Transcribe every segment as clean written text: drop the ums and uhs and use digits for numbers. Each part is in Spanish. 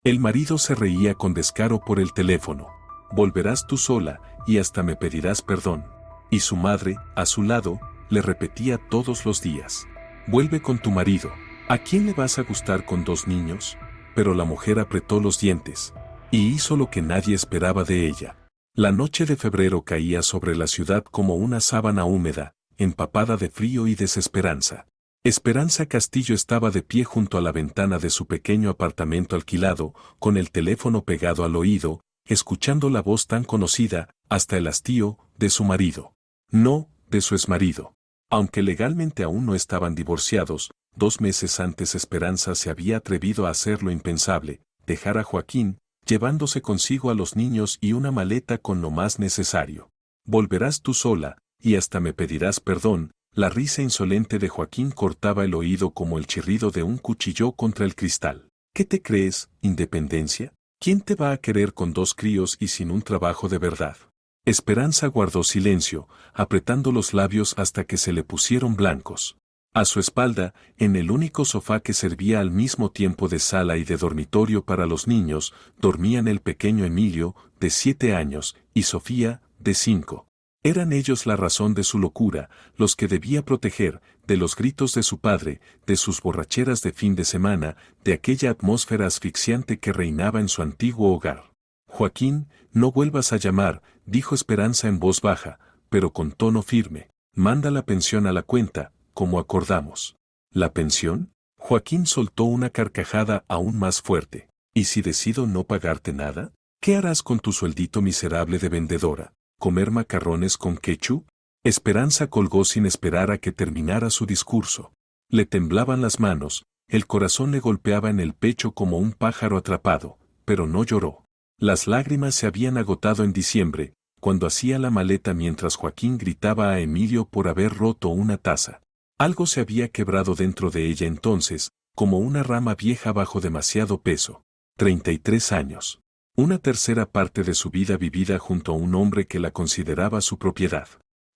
El marido se reía con descaro por el teléfono. Volverás tú sola, y hasta me pedirás perdón. Y su madre, a su lado, le repetía todos los días. Vuelve con tu marido. ¿A quién le vas a gustar con 2 niños? Pero la mujer apretó los dientes. Y hizo lo que nadie esperaba de ella. La noche de febrero caía sobre la ciudad como una sábana húmeda, empapada de frío y desesperanza. Esperanza Castillo estaba de pie junto a la ventana de su pequeño apartamento alquilado, con el teléfono pegado al oído, escuchando la voz tan conocida, hasta el hastío, de su marido. No, de su exmarido. Aunque legalmente aún no estaban divorciados, 2 meses antes Esperanza se había atrevido a hacer lo impensable, dejar a Joaquín, llevándose consigo a los niños y una maleta con lo más necesario. Volverás tú sola, y hasta me pedirás perdón. La risa insolente de Joaquín cortaba el oído como el chirrido de un cuchillo contra el cristal. ¿Qué te crees, independencia? ¿Quién te va a querer con 2 críos y sin un trabajo de verdad? Esperanza guardó silencio, apretando los labios hasta que se le pusieron blancos. A su espalda, en el único sofá que servía al mismo tiempo de sala y de dormitorio para los niños, dormían el pequeño Emilio, de 7 años, y Sofía, de 5. Eran ellos la razón de su locura, los que debía proteger, de los gritos de su padre, de sus borracheras de fin de semana, de aquella atmósfera asfixiante que reinaba en su antiguo hogar. Joaquín, no vuelvas a llamar, dijo Esperanza en voz baja, pero con tono firme. Manda la pensión a la cuenta, como acordamos. ¿La pensión? Joaquín soltó una carcajada aún más fuerte. ¿Y si decido no pagarte nada? ¿Qué harás con tu sueldito miserable de vendedora? ¿Comer macarrones con ketchup? Esperanza colgó sin esperar a que terminara su discurso. Le temblaban las manos, el corazón le golpeaba en el pecho como un pájaro atrapado, pero no lloró. Las lágrimas se habían agotado en diciembre, cuando hacía la maleta mientras Joaquín gritaba a Emilio por haber roto una taza. Algo se había quebrado dentro de ella entonces, como una rama vieja bajo demasiado peso. 33 años. Una tercera parte de su vida vivida junto a un hombre que la consideraba su propiedad.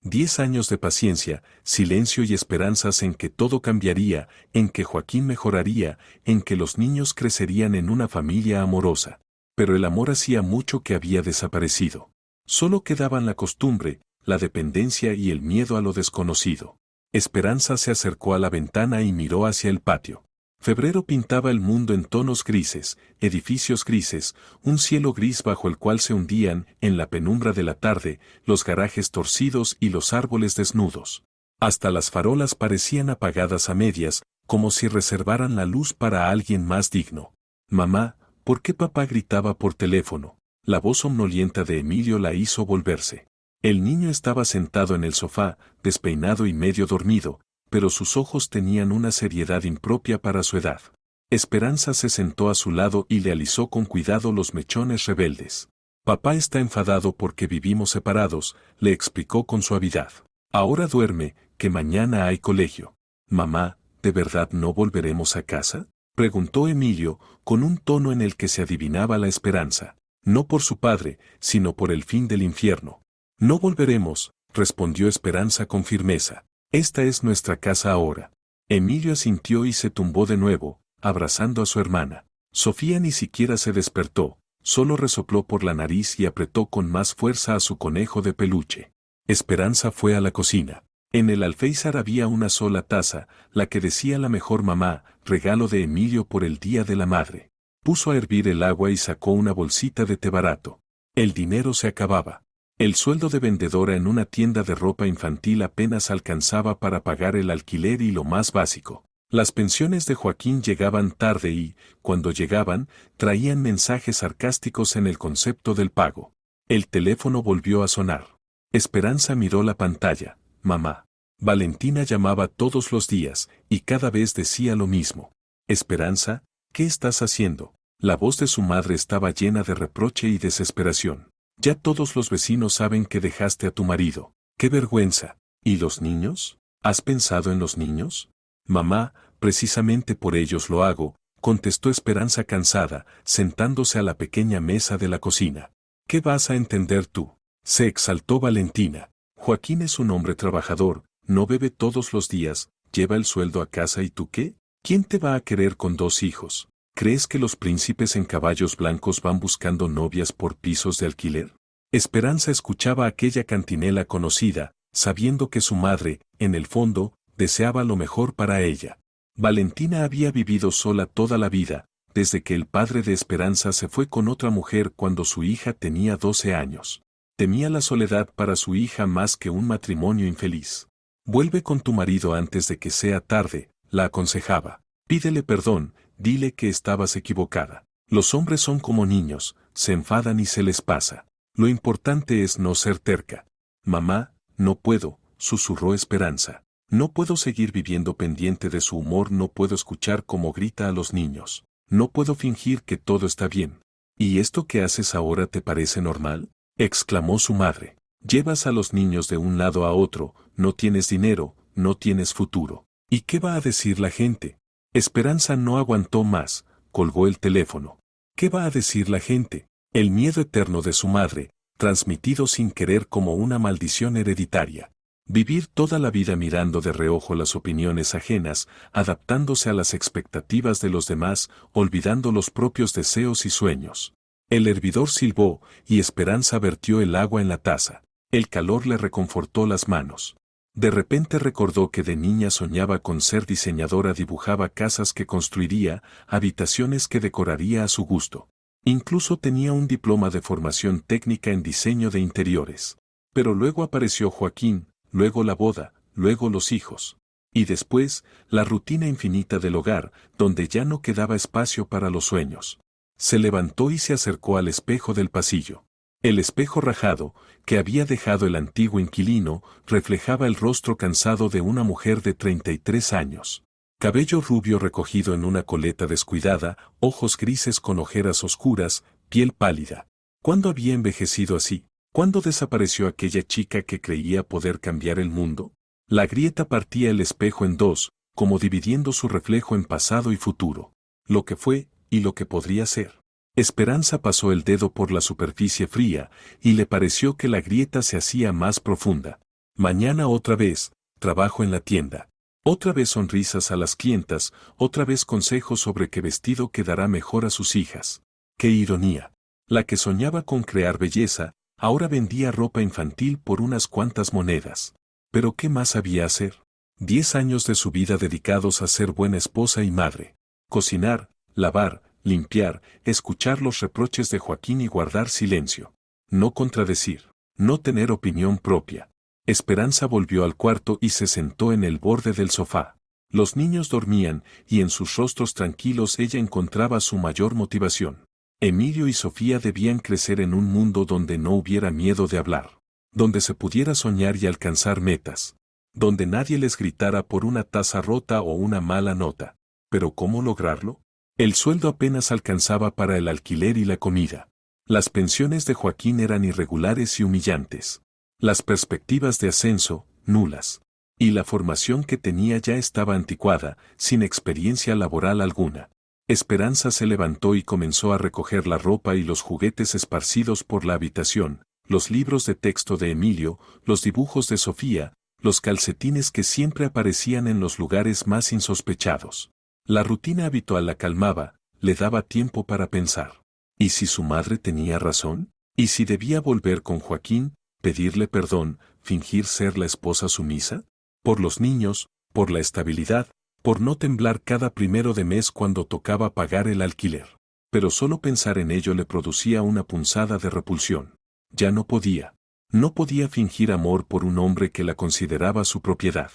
10 años de paciencia, silencio y esperanzas en que todo cambiaría, en que Joaquín mejoraría, en que los niños crecerían en una familia amorosa. Pero el amor hacía mucho que había desaparecido. Solo quedaban la costumbre, la dependencia y el miedo a lo desconocido. Esperanza se acercó a la ventana y miró hacia el patio. Febrero pintaba el mundo en tonos grises, edificios grises, un cielo gris bajo el cual se hundían, en la penumbra de la tarde, los garajes torcidos y los árboles desnudos. Hasta las farolas parecían apagadas a medias, como si reservaran la luz para alguien más digno. Mamá, ¿por qué papá gritaba por teléfono? La voz somnolienta de Emilio la hizo volverse. El niño estaba sentado en el sofá, despeinado y medio dormido, pero sus ojos tenían una seriedad impropia para su edad. Esperanza se sentó a su lado y le alisó con cuidado los mechones rebeldes. Papá está enfadado porque vivimos separados, le explicó con suavidad. Ahora duerme, que mañana hay colegio. Mamá, ¿de verdad no volveremos a casa? Preguntó Emilio, con un tono en el que se adivinaba la esperanza. No por su padre, sino por el fin del infierno. No volveremos, respondió Esperanza con firmeza. Esta es nuestra casa ahora. Emilio asintió y se tumbó de nuevo, abrazando a su hermana. Sofía ni siquiera se despertó, solo resopló por la nariz y apretó con más fuerza a su conejo de peluche. Esperanza fue a la cocina. En el alféizar había una sola taza, la que decía la mejor mamá, regalo de Emilio por el Día de la Madre. Puso a hervir el agua y sacó una bolsita de té barato. El dinero se acababa. El sueldo de vendedora en una tienda de ropa infantil apenas alcanzaba para pagar el alquiler y lo más básico. Las pensiones de Joaquín llegaban tarde y, cuando llegaban, traían mensajes sarcásticos en el concepto del pago. El teléfono volvió a sonar. Esperanza miró la pantalla. Mamá. Valentina llamaba todos los días, y cada vez decía lo mismo. Esperanza, ¿qué estás haciendo? La voz de su madre estaba llena de reproche y desesperación. Ya todos los vecinos saben que dejaste a tu marido. ¡Qué vergüenza! ¿Y los niños? ¿Has pensado en los niños? Mamá, precisamente por ellos lo hago, contestó Esperanza cansada, sentándose a la pequeña mesa de la cocina. ¿Qué vas a entender tú? Se exaltó Valentina. Joaquín es un hombre trabajador, no bebe todos los días, lleva el sueldo a casa ¿y tú qué? ¿Quién te va a querer con 2 hijos? ¿Crees que los príncipes en caballos blancos van buscando novias por pisos de alquiler? Esperanza escuchaba aquella cantinela conocida, sabiendo que su madre, en el fondo, deseaba lo mejor para ella. Valentina había vivido sola toda la vida, desde que el padre de Esperanza se fue con otra mujer cuando su hija tenía 12 años. Temía la soledad para su hija más que un matrimonio infeliz. Vuelve con tu marido antes de que sea tarde, la aconsejaba. Pídele perdón, dile que estabas equivocada. Los hombres son como niños, se enfadan y se les pasa. Lo importante es no ser terca. Mamá, no puedo, susurró Esperanza. No puedo seguir viviendo pendiente de su humor, no puedo escuchar cómo grita a los niños. No puedo fingir que todo está bien. ¿Y esto que haces ahora te parece normal?, exclamó su madre. Llevas a los niños de un lado a otro, no tienes dinero, no tienes futuro. ¿Y qué va a decir la gente? Esperanza no aguantó más, colgó el teléfono. ¿Qué va a decir la gente? El miedo eterno de su madre, transmitido sin querer como una maldición hereditaria. Vivir toda la vida mirando de reojo las opiniones ajenas, adaptándose a las expectativas de los demás, olvidando los propios deseos y sueños. El hervidor silbó, y Esperanza vertió el agua en la taza. El calor le reconfortó las manos. De repente recordó que de niña soñaba con ser diseñadora, dibujaba casas que construiría, habitaciones que decoraría a su gusto. Incluso tenía un diploma de formación técnica en diseño de interiores. Pero luego apareció Joaquín, luego la boda, luego los hijos. Y después, la rutina infinita del hogar, donde ya no quedaba espacio para los sueños. Se levantó y se acercó al espejo del pasillo. El espejo rajado, que había dejado el antiguo inquilino, reflejaba el rostro cansado de una mujer de 33 años. Cabello rubio recogido en una coleta descuidada, ojos grises con ojeras oscuras, piel pálida. ¿Cuándo había envejecido así? ¿Cuándo desapareció aquella chica que creía poder cambiar el mundo? La grieta partía el espejo en dos, como dividiendo su reflejo en pasado y futuro. Lo que fue, y lo que podría ser. Esperanza pasó el dedo por la superficie fría, y le pareció que la grieta se hacía más profunda. Mañana otra vez, trabajo en la tienda. Otra vez sonrisas a las clientas, otra vez consejos sobre qué vestido quedará mejor a sus hijas. ¡Qué ironía! La que soñaba con crear belleza, ahora vendía ropa infantil por unas cuantas monedas. ¿Pero qué más había hacer? 10 años de su vida dedicados a ser buena esposa y madre. Cocinar, lavar, limpiar, escuchar los reproches de Joaquín y guardar silencio. No contradecir, no tener opinión propia. Esperanza volvió al cuarto y se sentó en el borde del sofá. Los niños dormían, y en sus rostros tranquilos ella encontraba su mayor motivación. Emilio y Sofía debían crecer en un mundo donde no hubiera miedo de hablar, donde se pudiera soñar y alcanzar metas, donde nadie les gritara por una taza rota o una mala nota. ¿Pero cómo lograrlo? El sueldo apenas alcanzaba para el alquiler y la comida. Las pensiones de Joaquín eran irregulares y humillantes. Las perspectivas de ascenso, nulas. Y la formación que tenía ya estaba anticuada, sin experiencia laboral alguna. Esperanza se levantó y comenzó a recoger la ropa y los juguetes esparcidos por la habitación, los libros de texto de Emilio, los dibujos de Sofía, los calcetines que siempre aparecían en los lugares más insospechados. La rutina habitual la calmaba, le daba tiempo para pensar. ¿Y si su madre tenía razón? ¿Y si debía volver con Joaquín, pedirle perdón, fingir ser la esposa sumisa? Por los niños, por la estabilidad, por no temblar cada primero de mes cuando tocaba pagar el alquiler. Pero solo pensar en ello le producía una punzada de repulsión. Ya no podía. No podía fingir amor por un hombre que la consideraba su propiedad.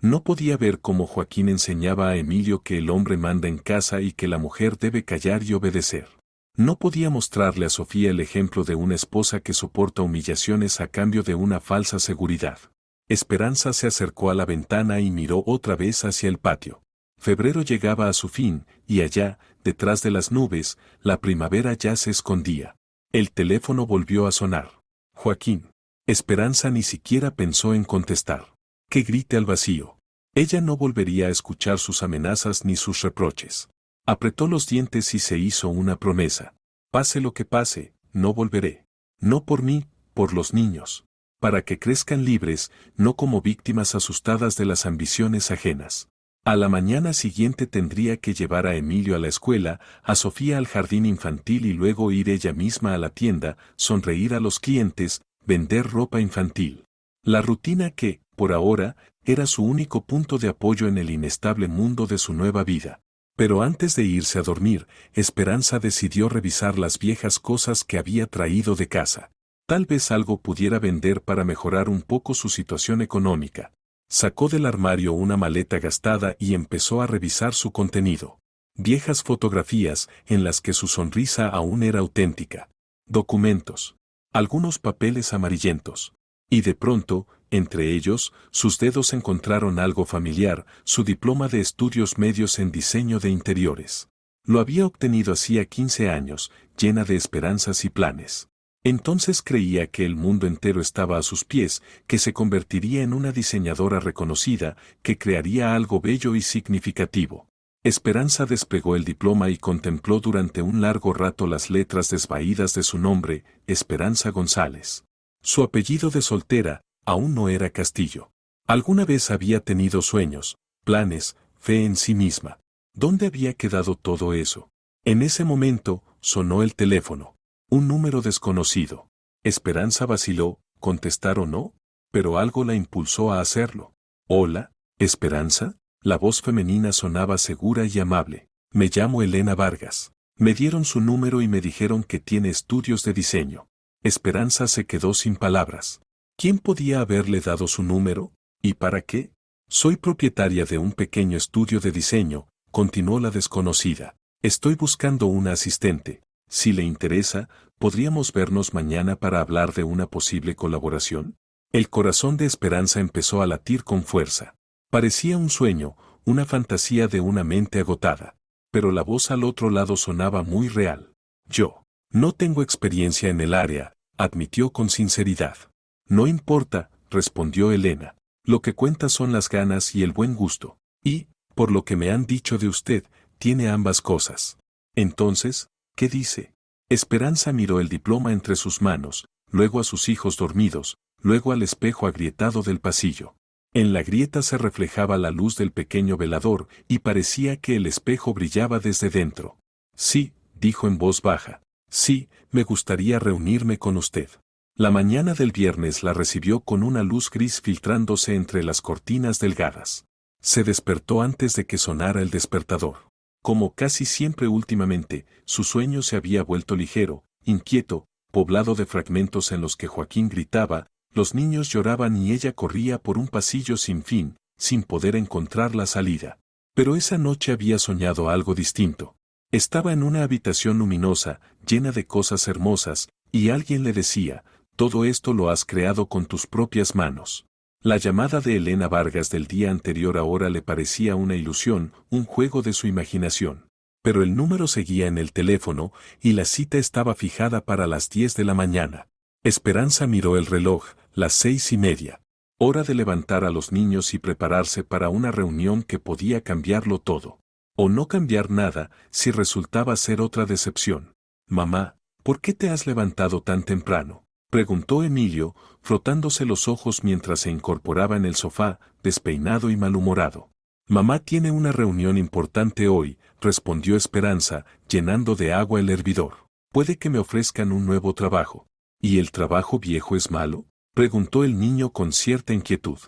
No podía ver cómo Joaquín enseñaba a Emilio que el hombre manda en casa y que la mujer debe callar y obedecer. No podía mostrarle a Sofía el ejemplo de una esposa que soporta humillaciones a cambio de una falsa seguridad. Esperanza se acercó a la ventana y miró otra vez hacia el patio. Febrero llegaba a su fin, y allá, detrás de las nubes, la primavera ya se escondía. El teléfono volvió a sonar. Joaquín. Esperanza ni siquiera pensó en contestar. Que grite al vacío. Ella no volvería a escuchar sus amenazas ni sus reproches. Apretó los dientes y se hizo una promesa. Pase lo que pase, no volveré. No por mí, por los niños. Para que crezcan libres, no como víctimas asustadas de las ambiciones ajenas. A la mañana siguiente tendría que llevar a Emilio a la escuela, a Sofía al jardín infantil y luego ir ella misma a la tienda, sonreír a los clientes, vender ropa infantil. La rutina que, por ahora, era su único punto de apoyo en el inestable mundo de su nueva vida. Pero antes de irse a dormir, Esperanza decidió revisar las viejas cosas que había traído de casa. Tal vez algo pudiera vender para mejorar un poco su situación económica. Sacó del armario una maleta gastada y empezó a revisar su contenido. Viejas fotografías en las que su sonrisa aún era auténtica. Documentos. Algunos papeles amarillentos. Y de pronto, entre ellos, sus dedos encontraron algo familiar, su diploma de estudios medios en diseño de interiores. Lo había obtenido hacía 15 años, llena de esperanzas y planes. Entonces creía que el mundo entero estaba a sus pies, que se convertiría en una diseñadora reconocida, que crearía algo bello y significativo. Esperanza despegó el diploma y contempló durante un largo rato las letras desvaídas de su nombre, Esperanza González. Su apellido de soltera aún no era Castillo. Alguna vez había tenido sueños, planes, fe en sí misma. ¿Dónde había quedado todo eso? En ese momento, sonó el teléfono. Un número desconocido. Esperanza vaciló, contestar o no, pero algo la impulsó a hacerlo. Hola, Esperanza. La voz femenina sonaba segura y amable. Me llamo Elena Vargas. Me dieron su número y me dijeron que tiene estudios de diseño. Esperanza se quedó sin palabras. ¿Quién podía haberle dado su número? ¿Y para qué? Soy propietaria de un pequeño estudio de diseño, continuó la desconocida. Estoy buscando una asistente. Si le interesa, ¿podríamos vernos mañana para hablar de una posible colaboración? El corazón de Esperanza empezó a latir con fuerza. Parecía un sueño, una fantasía de una mente agotada. Pero la voz al otro lado sonaba muy real. Yo no tengo experiencia en el área, admitió con sinceridad. No importa, respondió Elena. Lo que cuenta son las ganas y el buen gusto. Y, por lo que me han dicho de usted, tiene ambas cosas. Entonces, ¿qué dice? Esperanza miró el diploma entre sus manos, luego a sus hijos dormidos, luego al espejo agrietado del pasillo. En la grieta se reflejaba la luz del pequeño velador y parecía que el espejo brillaba desde dentro. Sí, dijo en voz baja. Sí, me gustaría reunirme con usted. La mañana del viernes la recibió con una luz gris filtrándose entre las cortinas delgadas. Se despertó antes de que sonara el despertador. Como casi siempre últimamente, su sueño se había vuelto ligero, inquieto, poblado de fragmentos en los que Joaquín gritaba, los niños lloraban y ella corría por un pasillo sin fin, sin poder encontrar la salida. Pero esa noche había soñado algo distinto. Estaba en una habitación luminosa, llena de cosas hermosas, y alguien le decía, todo esto lo has creado con tus propias manos. La llamada de Elena Vargas del día anterior ahora le parecía una ilusión, un juego de su imaginación. Pero el número seguía en el teléfono, y la cita estaba fijada para las 10 de la mañana. Esperanza miró el reloj, las 6:30. Hora de levantar a los niños y prepararse para una reunión que podía cambiarlo todo. O no cambiar nada, si resultaba ser otra decepción. Mamá, ¿por qué te has levantado tan temprano? Preguntó Emilio, frotándose los ojos mientras se incorporaba en el sofá, despeinado y malhumorado. Mamá tiene una reunión importante hoy, respondió Esperanza, llenando de agua el hervidor. Puede que me ofrezcan un nuevo trabajo. ¿Y el trabajo viejo es malo? Preguntó el niño con cierta inquietud.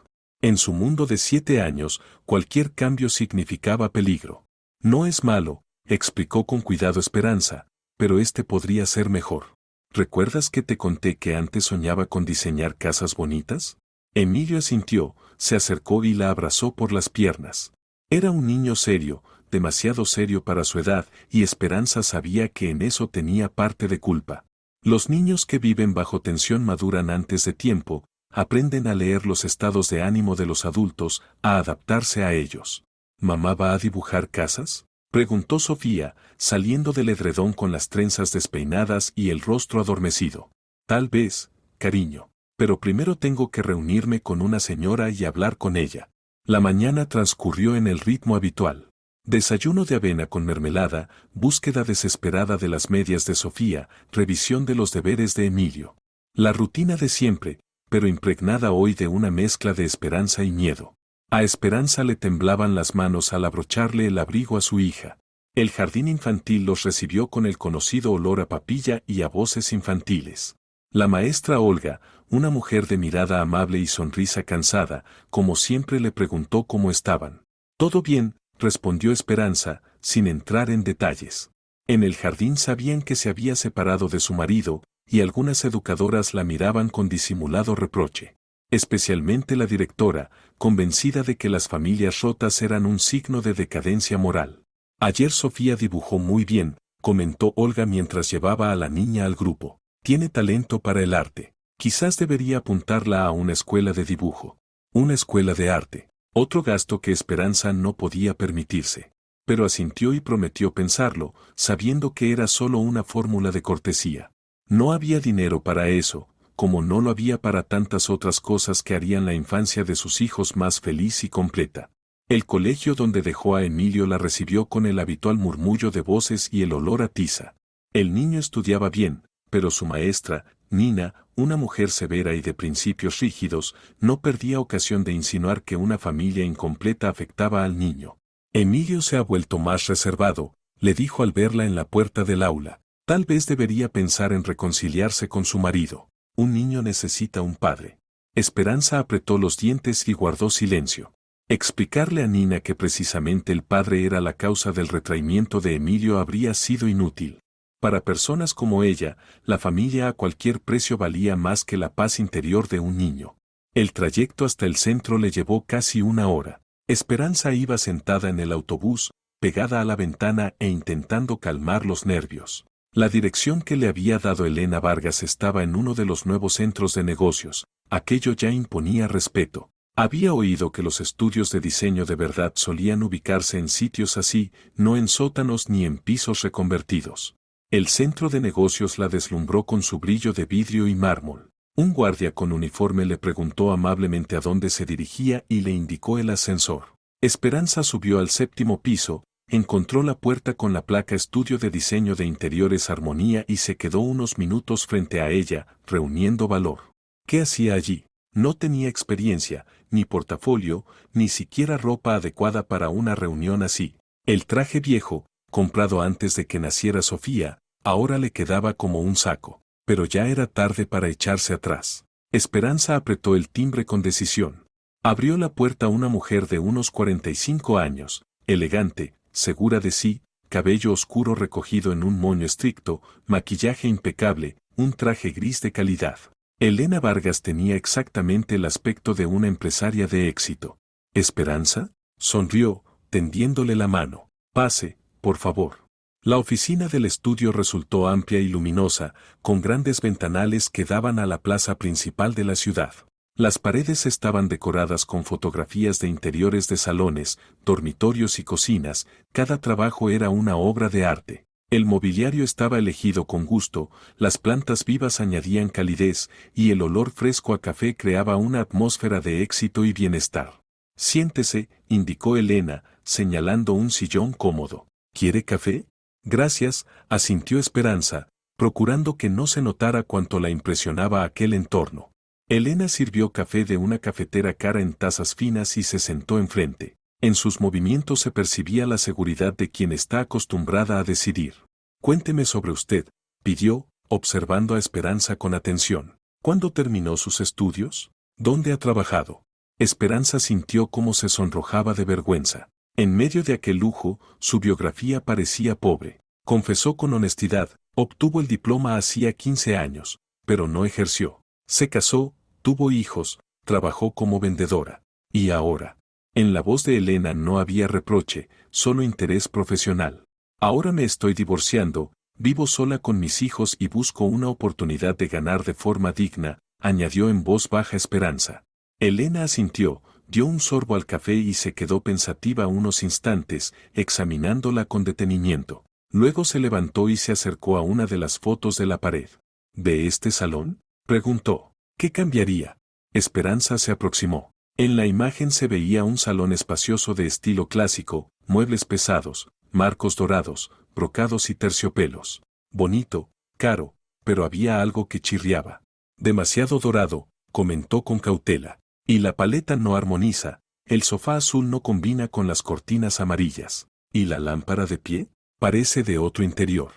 En su mundo de 7 años, cualquier cambio significaba peligro. No es malo, explicó con cuidado Esperanza, pero este podría ser mejor. ¿Recuerdas que te conté que antes soñaba con diseñar casas bonitas? Emilio asintió, se acercó y la abrazó por las piernas. Era un niño serio, demasiado serio para su edad, y Esperanza sabía que en eso tenía parte de culpa. Los niños que viven bajo tensión maduran antes de tiempo, aprenden a leer los estados de ánimo de los adultos, a adaptarse a ellos. ¿Mamá va a dibujar casas? Preguntó Sofía, saliendo del edredón con las trenzas despeinadas y el rostro adormecido. Tal vez, cariño. Pero primero tengo que reunirme con una señora y hablar con ella. La mañana transcurrió en el ritmo habitual. Desayuno de avena con mermelada, búsqueda desesperada de las medias de Sofía, revisión de los deberes de Emilio. La rutina de siempre, pero impregnada hoy de una mezcla de esperanza y miedo. A Esperanza le temblaban las manos al abrocharle el abrigo a su hija. El jardín infantil los recibió con el conocido olor a papilla y a voces infantiles. La maestra Olga, una mujer de mirada amable y sonrisa cansada, como siempre le preguntó cómo estaban. «Todo bien», respondió Esperanza, sin entrar en detalles. En el jardín sabían que se había separado de su marido, y algunas educadoras la miraban con disimulado reproche. Especialmente la directora, convencida de que las familias rotas eran un signo de decadencia moral. «Ayer Sofía dibujó muy bien», comentó Olga mientras llevaba a la niña al grupo. «Tiene talento para el arte. Quizás debería apuntarla a una escuela de dibujo». Una escuela de arte. Otro gasto que Esperanza no podía permitirse. Pero asintió y prometió pensarlo, sabiendo que era solo una fórmula de cortesía. No había dinero para eso, como no lo había para tantas otras cosas que harían la infancia de sus hijos más feliz y completa. El colegio donde dejó a Emilio la recibió con el habitual murmullo de voces y el olor a tiza. El niño estudiaba bien, pero su maestra, Nina, una mujer severa y de principios rígidos, no perdía ocasión de insinuar que una familia incompleta afectaba al niño. «Emilio se ha vuelto más reservado», le dijo al verla en la puerta del aula. «Tal vez debería pensar en reconciliarse con su marido. Un niño necesita un padre». Esperanza apretó los dientes y guardó silencio. Explicarle a Nina que precisamente el padre era la causa del retraimiento de Emilio habría sido inútil. Para personas como ella, la familia a cualquier precio valía más que la paz interior de un niño. El trayecto hasta el centro le llevó casi una hora. Esperanza iba sentada en el autobús, pegada a la ventana e intentando calmar los nervios. La dirección que le había dado Elena Vargas estaba en uno de los nuevos centros de negocios. Aquello ya imponía respeto. Había oído que los estudios de diseño de verdad solían ubicarse en sitios así, no en sótanos ni en pisos reconvertidos. El centro de negocios la deslumbró con su brillo de vidrio y mármol. Un guardia con uniforme le preguntó amablemente a dónde se dirigía y le indicó el ascensor. Esperanza subió al 7º piso, encontró la puerta con la placa Estudio de Diseño de Interiores Armonía y se quedó unos minutos frente a ella, reuniendo valor. ¿Qué hacía allí? No tenía experiencia, ni portafolio, ni siquiera ropa adecuada para una reunión así. El traje viejo, comprado antes de que naciera Sofía, ahora le quedaba como un saco. Pero ya era tarde para echarse atrás. Esperanza apretó el timbre con decisión. Abrió la puerta una mujer de unos 45 años, elegante, segura de sí, cabello oscuro recogido en un moño estricto, maquillaje impecable, un traje gris de calidad. Elena Vargas tenía exactamente el aspecto de una empresaria de éxito. «¿Esperanza?», sonrió, tendiéndole la mano. «Pase, por favor». La oficina del estudio resultó amplia y luminosa, con grandes ventanales que daban a la plaza principal de la ciudad. Las paredes estaban decoradas con fotografías de interiores de salones, dormitorios y cocinas, cada trabajo era una obra de arte. El mobiliario estaba elegido con gusto, las plantas vivas añadían calidez, y el olor fresco a café creaba una atmósfera de éxito y bienestar. «Siéntese», indicó Elena, señalando un sillón cómodo. «¿Quiere café?». «Gracias», asintió Esperanza, procurando que no se notara cuánto la impresionaba aquel entorno. Elena sirvió café de una cafetera cara en tazas finas y se sentó enfrente. En sus movimientos se percibía la seguridad de quien está acostumbrada a decidir. «Cuénteme sobre usted», pidió, observando a Esperanza con atención. «¿Cuándo terminó sus estudios? ¿Dónde ha trabajado?». Esperanza sintió cómo se sonrojaba de vergüenza. En medio de aquel lujo, su biografía parecía pobre. Confesó con honestidad, obtuvo el diploma hacía 15 años, pero no ejerció. Se casó, tuvo hijos, trabajó como vendedora. ¿Y ahora? En la voz de Elena no había reproche, solo interés profesional. «Ahora me estoy divorciando, vivo sola con mis hijos y busco una oportunidad de ganar de forma digna», añadió en voz baja Esperanza. Elena asintió, dio un sorbo al café y se quedó pensativa unos instantes, examinándola con detenimiento. Luego se levantó y se acercó a una de las fotos de la pared. «¿De este salón?», preguntó. «¿Qué cambiaría?». Esperanza se aproximó. En la imagen se veía un salón espacioso de estilo clásico, muebles pesados, marcos dorados, brocados y terciopelos. Bonito, caro, pero había algo que chirriaba. «Demasiado dorado», comentó con cautela. «Y la paleta no armoniza», El sofá azul no combina con las cortinas amarillas. ¿Y la lámpara de pie? Parece de otro interior.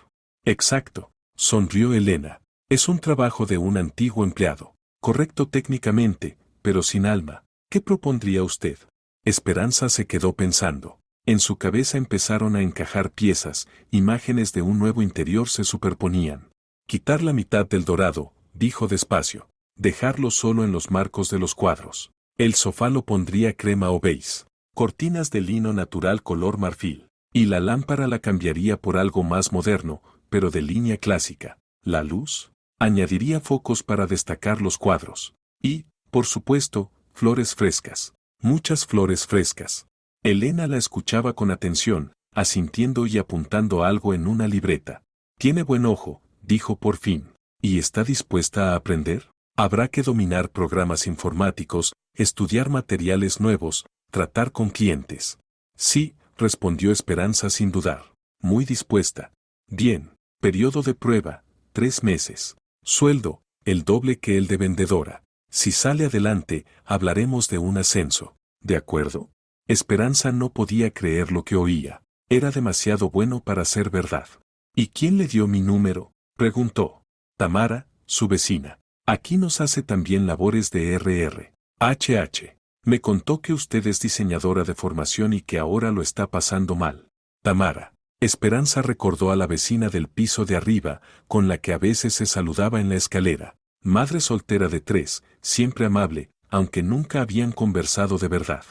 Exacto, sonrió Elena. Es un trabajo de un antiguo empleado. Correcto técnicamente, pero sin alma. ¿Qué propondría usted? Esperanza se quedó pensando. En su cabeza empezaron a encajar piezas, imágenes de un nuevo interior se superponían. Quitar la mitad del dorado, dijo despacio. Dejarlo solo en los marcos de los cuadros. El sofá lo pondría crema o beige. Cortinas de lino natural color marfil. Y la lámpara la cambiaría por algo más moderno, pero de línea clásica. La luz. Añadiría focos para destacar los cuadros. Y, por supuesto, flores frescas. Muchas flores frescas. Elena la escuchaba con atención, asintiendo y apuntando algo en una libreta. Tiene buen ojo, dijo por fin. ¿Y está dispuesta a aprender? Habrá que dominar programas informáticos, estudiar materiales nuevos, tratar con clientes. Sí, respondió Esperanza sin dudar. Muy dispuesta. Bien, periodo de prueba, 3 meses. Sueldo, el doble que el de vendedora. Si sale adelante, hablaremos de un ascenso. ¿De acuerdo? Esperanza no podía creer lo que oía. Era demasiado bueno para ser verdad. ¿Y quién le dio mi número? Preguntó. Tamara, su vecina. Aquí nos hace también labores de RR. HH. Me contó que usted es diseñadora de formación y que ahora lo está pasando mal. Tamara. Esperanza recordó a la vecina del piso de arriba, con la que a veces se saludaba en la escalera. Madre soltera de 3, siempre amable, aunque nunca habían conversado de verdad.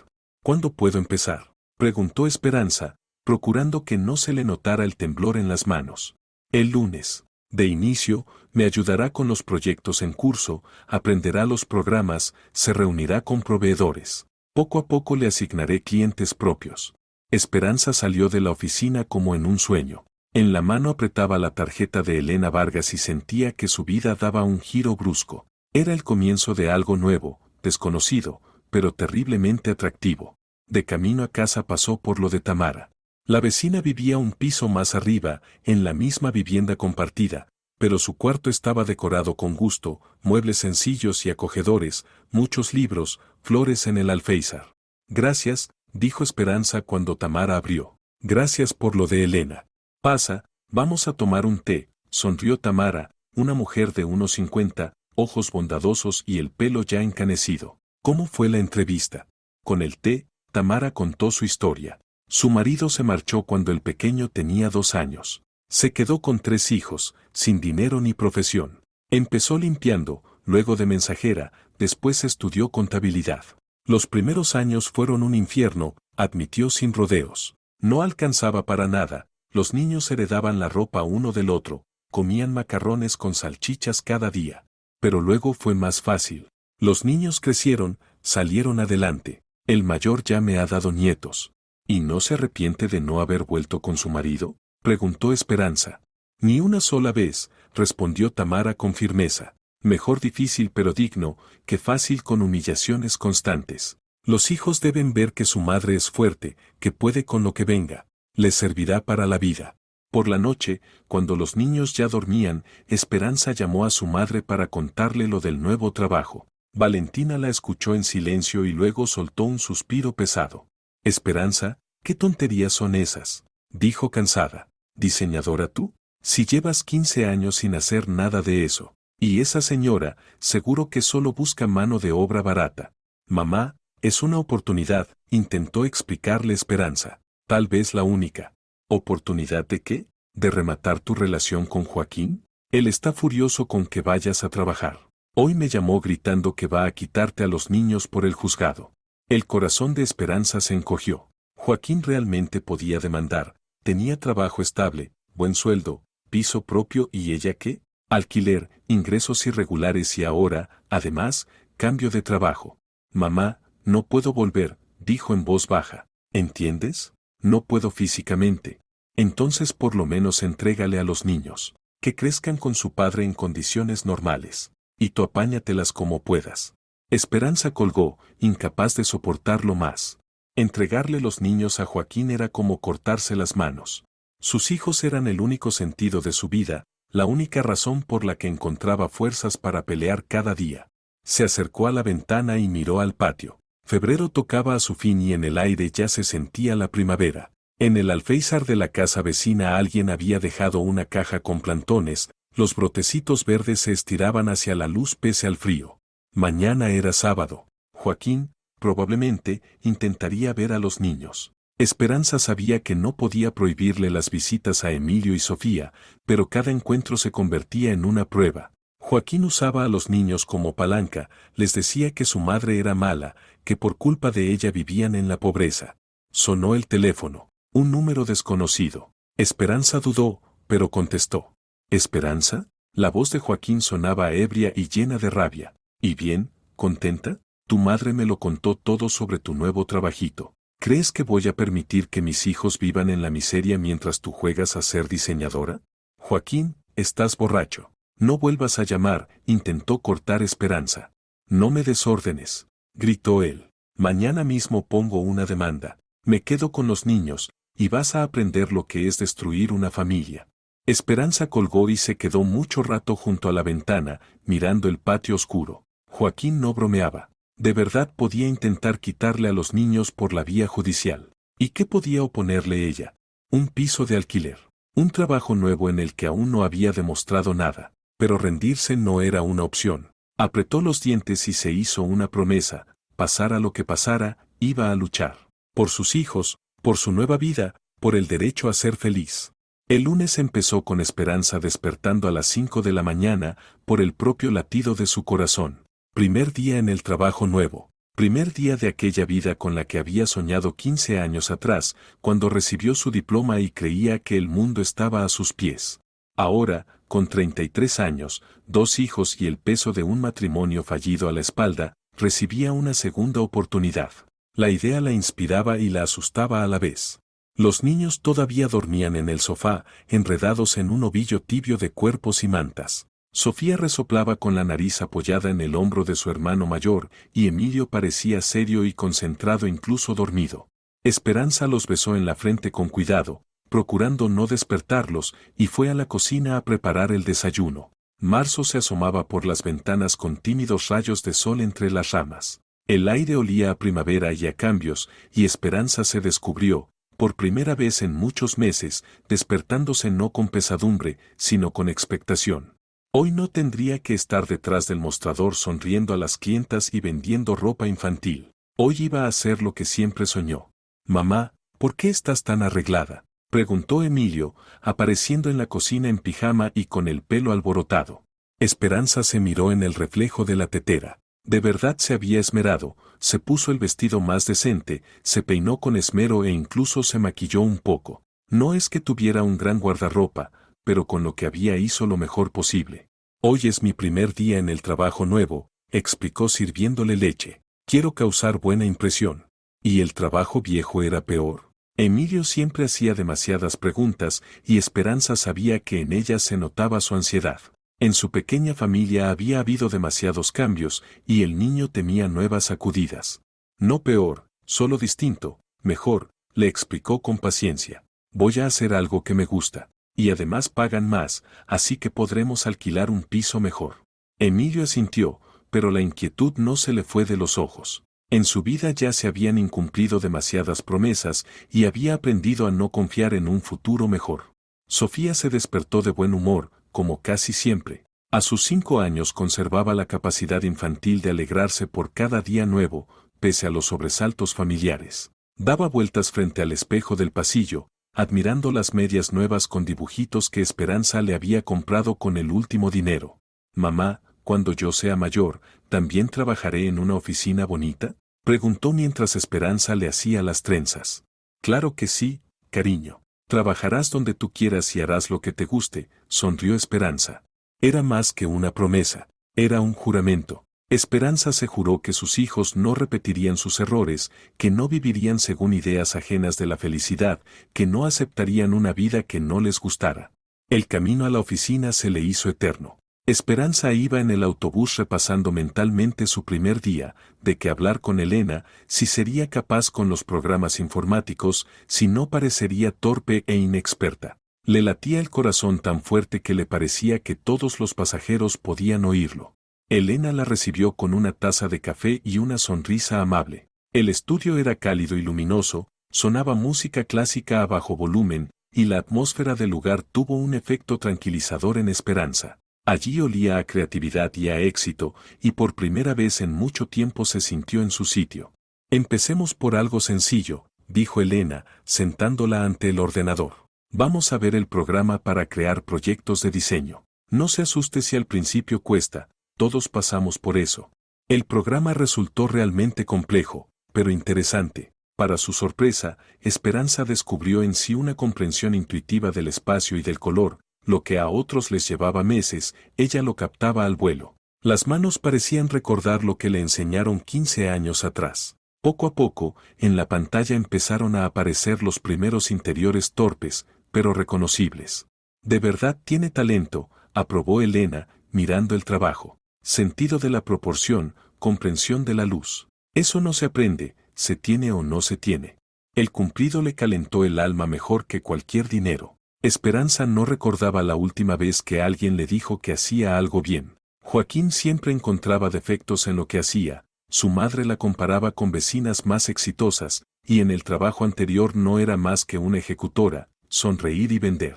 ¿Cuándo puedo empezar? Preguntó Esperanza, procurando que no se le notara el temblor en las manos. El lunes. De inicio, me ayudará con los proyectos en curso, aprenderá los programas, se reunirá con proveedores. Poco a poco le asignaré clientes propios. Esperanza salió de la oficina como en un sueño. En la mano apretaba la tarjeta de Elena Vargas y sentía que su vida daba un giro brusco. Era el comienzo de algo nuevo, desconocido, pero terriblemente atractivo. De camino a casa pasó por lo de Tamara. La vecina vivía un piso más arriba, en la misma vivienda compartida, pero su cuarto estaba decorado con gusto, muebles sencillos y acogedores, muchos libros, flores en el alféizar. Gracias, dijo Esperanza cuando Tamara abrió. Gracias por lo de Elena. Pasa, vamos a tomar un té, sonrió Tamara, una mujer de unos 50, ojos bondadosos y el pelo ya encanecido. ¿Cómo fue la entrevista? Con el té, Tamara contó su historia. Su marido se marchó cuando el pequeño tenía 2 años. Se quedó con 3 hijos, sin dinero ni profesión. Empezó limpiando, luego de mensajera, después estudió contabilidad. Los primeros años fueron un infierno, admitió sin rodeos. No alcanzaba para nada, los niños heredaban la ropa uno del otro, comían macarrones con salchichas cada día. Pero luego fue más fácil. Los niños crecieron, salieron adelante. El mayor ya me ha dado nietos. ¿Y no se arrepiente de no haber vuelto con su marido? Preguntó Esperanza. Ni una sola vez, respondió Tamara con firmeza. Mejor difícil pero digno, que fácil con humillaciones constantes. Los hijos deben ver que su madre es fuerte, que puede con lo que venga. Les servirá para la vida. Por la noche, cuando los niños ya dormían, Esperanza llamó a su madre para contarle lo del nuevo trabajo. Valentina la escuchó en silencio y luego soltó un suspiro pesado. Esperanza, ¿qué tonterías son esas? Dijo cansada. ¿Diseñadora tú? Si llevas 15 años sin hacer nada de eso. Y esa señora, seguro que solo busca mano de obra barata. Mamá, es una oportunidad, intentó explicarle Esperanza. Tal vez la única. ¿Oportunidad de qué? ¿De rematar tu relación con Joaquín? Él está furioso con que vayas a trabajar. Hoy me llamó gritando que va a quitarte a los niños por el juzgado. El corazón de Esperanza se encogió. Joaquín realmente podía demandar. Tenía trabajo estable, buen sueldo, piso propio y ella qué? Alquiler, ingresos irregulares y ahora, además, cambio de trabajo. Mamá, no puedo volver, dijo en voz baja. ¿Entiendes? No puedo físicamente. Entonces por lo menos entrégale a los niños. Que crezcan con su padre en condiciones normales. Y tú apáñatelas como puedas. Esperanza colgó, incapaz de soportarlo más. Entregarle los niños a Joaquín era como cortarse las manos. Sus hijos eran el único sentido de su vida, la única razón por la que encontraba fuerzas para pelear cada día. Se acercó a la ventana y miró al patio. Febrero tocaba a su fin y en el aire ya se sentía la primavera. En el alféizar de la casa vecina alguien había dejado una caja con plantones, los brotecitos verdes se estiraban hacia la luz pese al frío. Mañana era sábado. Joaquín, probablemente, intentaría ver a los niños. Esperanza sabía que no podía prohibirle las visitas a Emilio y Sofía, pero cada encuentro se convertía en una prueba. Joaquín usaba a los niños como palanca, les decía que su madre era mala, que por culpa de ella vivían en la pobreza. Sonó el teléfono. Un número desconocido. Esperanza dudó, pero contestó. ¿Esperanza? La voz de Joaquín sonaba ebria y llena de rabia. ¿Y bien, contenta? Tu madre me lo contó todo sobre tu nuevo trabajito. ¿Crees que voy a permitir que mis hijos vivan en la miseria mientras tú juegas a ser diseñadora? Joaquín, estás borracho. No vuelvas a llamar, intentó cortar Esperanza. No me des órdenes, gritó él. Mañana mismo pongo una demanda. Me quedo con los niños, y vas a aprender lo que es destruir una familia. Esperanza colgó y se quedó mucho rato junto a la ventana, mirando el patio oscuro. Joaquín no bromeaba. De verdad podía intentar quitarle a los niños por la vía judicial. ¿Y qué podía oponerle ella? Un piso de alquiler. Un trabajo nuevo en el que aún no había demostrado nada. Pero rendirse no era una opción. Apretó los dientes y se hizo una promesa. Pasara lo que pasara, iba a luchar. Por sus hijos, por su nueva vida, por el derecho a ser feliz. El lunes empezó con Esperanza despertando a las 5 de la mañana, por el propio latido de su corazón. Primer día en el trabajo nuevo. Primer día de aquella vida con la que había soñado 15 años atrás, cuando recibió su diploma y creía que el mundo estaba a sus pies. Ahora, con 33 años, 2 hijos y el peso de un matrimonio fallido a la espalda, recibía una segunda oportunidad. La idea la inspiraba y la asustaba a la vez. Los niños todavía dormían en el sofá, enredados en un ovillo tibio de cuerpos y mantas. Sofía resoplaba con la nariz apoyada en el hombro de su hermano mayor, y Emilio parecía serio y concentrado, incluso dormido. Esperanza los besó en la frente con cuidado, procurando no despertarlos, y fue a la cocina a preparar el desayuno. Marzo se asomaba por las ventanas con tímidos rayos de sol entre las ramas. El aire olía a primavera y a cambios, y Esperanza se descubrió, por primera vez en muchos meses, despertándose no con pesadumbre, sino con expectación. Hoy no tendría que estar detrás del mostrador sonriendo a las clientas y vendiendo ropa infantil. Hoy iba a hacer lo que siempre soñó. Mamá, ¿por qué estás tan arreglada?, preguntó Emilio, apareciendo en la cocina en pijama y con el pelo alborotado. Esperanza se miró en el reflejo de la tetera. De verdad se había esmerado, se puso el vestido más decente, se peinó con esmero e incluso se maquilló un poco. No es que tuviera un gran guardarropa, pero con lo que había hizo lo mejor posible. Hoy es mi primer día en el trabajo nuevo, explicó sirviéndole leche. Quiero causar buena impresión. ¿Y el trabajo viejo era peor? Emilio siempre hacía demasiadas preguntas y Esperanza sabía que en ellas se notaba su ansiedad. En su pequeña familia había habido demasiados cambios y el niño temía nuevas sacudidas. No peor, solo distinto, mejor, le explicó con paciencia. Voy a hacer algo que me gusta. Y además pagan más, así que podremos alquilar un piso mejor. Emilio asintió, pero la inquietud no se le fue de los ojos. En su vida ya se habían incumplido demasiadas promesas y había aprendido a no confiar en un futuro mejor. Sofía se despertó de buen humor, como casi siempre. A sus 5 años conservaba la capacidad infantil de alegrarse por cada día nuevo, pese a los sobresaltos familiares. Daba vueltas frente al espejo del pasillo, admirando las medias nuevas con dibujitos que Esperanza le había comprado con el último dinero. Mamá, cuando yo sea mayor, ¿también trabajaré en una oficina bonita?, preguntó mientras Esperanza le hacía las trenzas. Claro que sí, cariño. Trabajarás donde tú quieras y harás lo que te guste, sonrió Esperanza. Era más que una promesa, era un juramento. Esperanza se juró que sus hijos no repetirían sus errores, que no vivirían según ideas ajenas de la felicidad, que no aceptarían una vida que no les gustara. El camino a la oficina se le hizo eterno. Esperanza iba en el autobús repasando mentalmente su primer día, de qué hablar con Elena, si sería capaz con los programas informáticos, si no parecería torpe e inexperta. Le latía el corazón tan fuerte que le parecía que todos los pasajeros podían oírlo. Elena la recibió con una taza de café y una sonrisa amable. El estudio era cálido y luminoso, sonaba música clásica a bajo volumen, y la atmósfera del lugar tuvo un efecto tranquilizador en Esperanza. Allí olía a creatividad y a éxito, y por primera vez en mucho tiempo se sintió en su sitio. Empecemos por algo sencillo, dijo Elena, sentándola ante el ordenador. Vamos a ver el programa para crear proyectos de diseño. No se asuste si al principio cuesta, todos pasamos por eso. El programa resultó realmente complejo, pero interesante. Para su sorpresa, Esperanza descubrió en sí una comprensión intuitiva del espacio y del color, lo que a otros les llevaba meses, ella lo captaba al vuelo. Las manos parecían recordar lo que le enseñaron 15 años atrás. Poco a poco, en la pantalla empezaron a aparecer los primeros interiores torpes, pero reconocibles. De verdad tiene talento, aprobó Elena, mirando el trabajo. Sentido de la proporción, comprensión de la luz. Eso no se aprende, se tiene o no se tiene. El cumplido le calentó el alma mejor que cualquier dinero. Esperanza no recordaba la última vez que alguien le dijo que hacía algo bien. Joaquín siempre encontraba defectos en lo que hacía, su madre la comparaba con vecinas más exitosas, y en el trabajo anterior no era más que una ejecutora, sonreír y vender.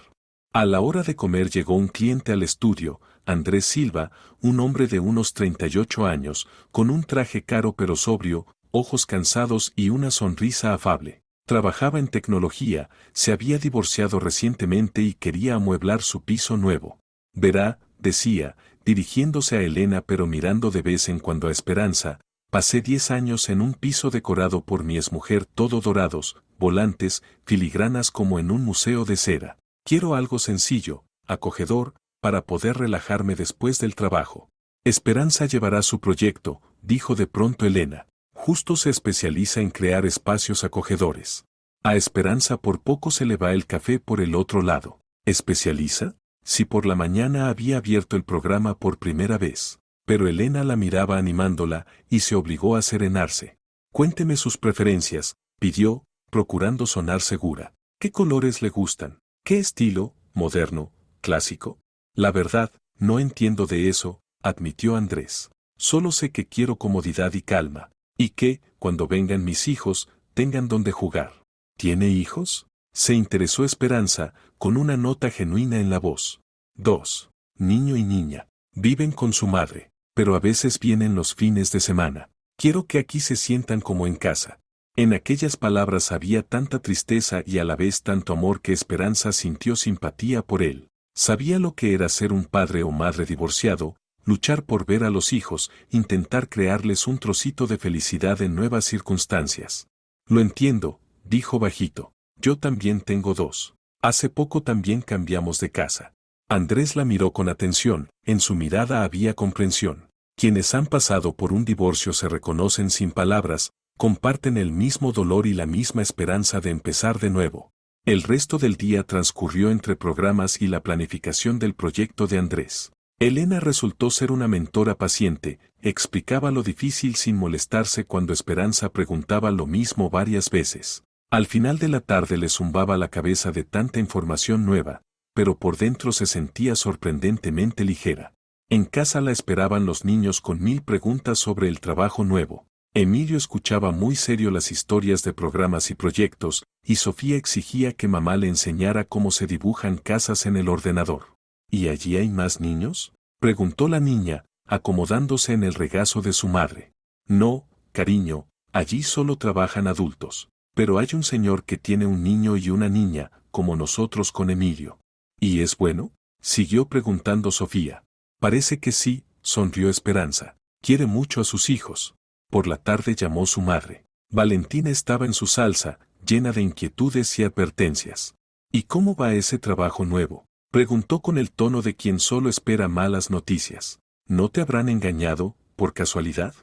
A la hora de comer llegó un cliente al estudio, Andrés Silva, un hombre de unos 38 años, con un traje caro pero sobrio, ojos cansados y una sonrisa afable. Trabajaba en tecnología, se había divorciado recientemente y quería amueblar su piso nuevo. Verá, decía, dirigiéndose a Elena pero mirando de vez en cuando a Esperanza, pasé 10 años en un piso decorado por mi exmujer todo dorados, volantes, filigranas como en un museo de cera. Quiero algo sencillo, acogedor, para poder relajarme después del trabajo. Esperanza llevará su proyecto, dijo de pronto Elena. Justo se especializa en crear espacios acogedores. A Esperanza por poco se le va el café por el otro lado. ¿Especializa? Si por la mañana había abierto el programa por primera vez. Pero Elena la miraba animándola y se obligó a serenarse. Cuénteme sus preferencias, pidió, procurando sonar segura. ¿Qué colores le gustan? ¿Qué estilo? ¿Moderno? ¿Clásico? La verdad, no entiendo de eso, admitió Andrés. Solo sé que quiero comodidad y calma. Y que, cuando vengan mis hijos, tengan donde jugar. ¿Tiene hijos? Se interesó Esperanza, con una nota genuina en la voz. 2. Niño y niña. Viven con su madre, pero a veces vienen los fines de semana. Quiero que aquí se sientan como en casa. En aquellas palabras había tanta tristeza y a la vez tanto amor que Esperanza sintió simpatía por él. Sabía lo que era ser un padre o madre divorciado, luchar por ver a los hijos, intentar crearles un trocito de felicidad en nuevas circunstancias. Lo entiendo, dijo bajito. Yo también tengo 2. Hace poco también cambiamos de casa. Andrés la miró con atención, en su mirada había comprensión. Quienes han pasado por un divorcio se reconocen sin palabras, comparten el mismo dolor y la misma esperanza de empezar de nuevo. El resto del día transcurrió entre programas y la planificación del proyecto de Andrés. Elena resultó ser una mentora paciente, explicaba lo difícil sin molestarse cuando Esperanza preguntaba lo mismo varias veces. Al final de la tarde le zumbaba la cabeza de tanta información nueva, pero por dentro se sentía sorprendentemente ligera. En casa la esperaban los niños con 1000 preguntas sobre el trabajo nuevo. Emilio escuchaba muy serio las historias de programas y proyectos, y Sofía exigía que mamá le enseñara cómo se dibujan casas en el ordenador. ¿Y allí hay más niños? Preguntó la niña, acomodándose en el regazo de su madre. No, cariño, allí solo trabajan adultos. Pero hay un señor que tiene un niño y una niña, como nosotros con Emilio. ¿Y es bueno? Siguió preguntando Sofía. Parece que sí, sonrió Esperanza. Quiere mucho a sus hijos. Por la tarde llamó su madre. Valentina estaba en su salsa, llena de inquietudes y advertencias. ¿Y cómo va ese trabajo nuevo? Preguntó con el tono de quien solo espera malas noticias. ¿No te habrán engañado, por casualidad?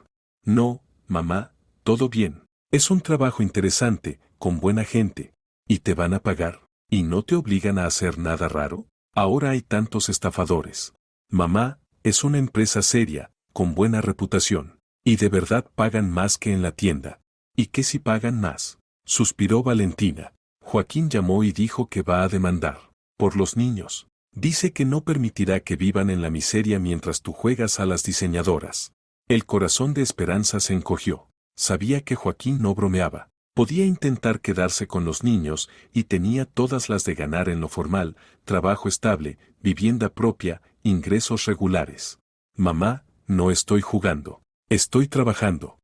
No, mamá, todo bien. Es un trabajo interesante, con buena gente. ¿Y te van a pagar? ¿Y no te obligan a hacer nada raro? Ahora hay tantos estafadores. Mamá, es una empresa seria, con buena reputación. Y de verdad pagan más que en la tienda. ¿Y qué si pagan más? Suspiró Valentina. Joaquín llamó y dijo que va a demandar. Por los niños. Dice que no permitirá que vivan en la miseria mientras tú juegas a las diseñadoras. El corazón de Esperanza se encogió. Sabía que Joaquín no bromeaba. Podía intentar quedarse con los niños y tenía todas las de ganar en lo formal, trabajo estable, vivienda propia, ingresos regulares. Mamá, no estoy jugando. Estoy trabajando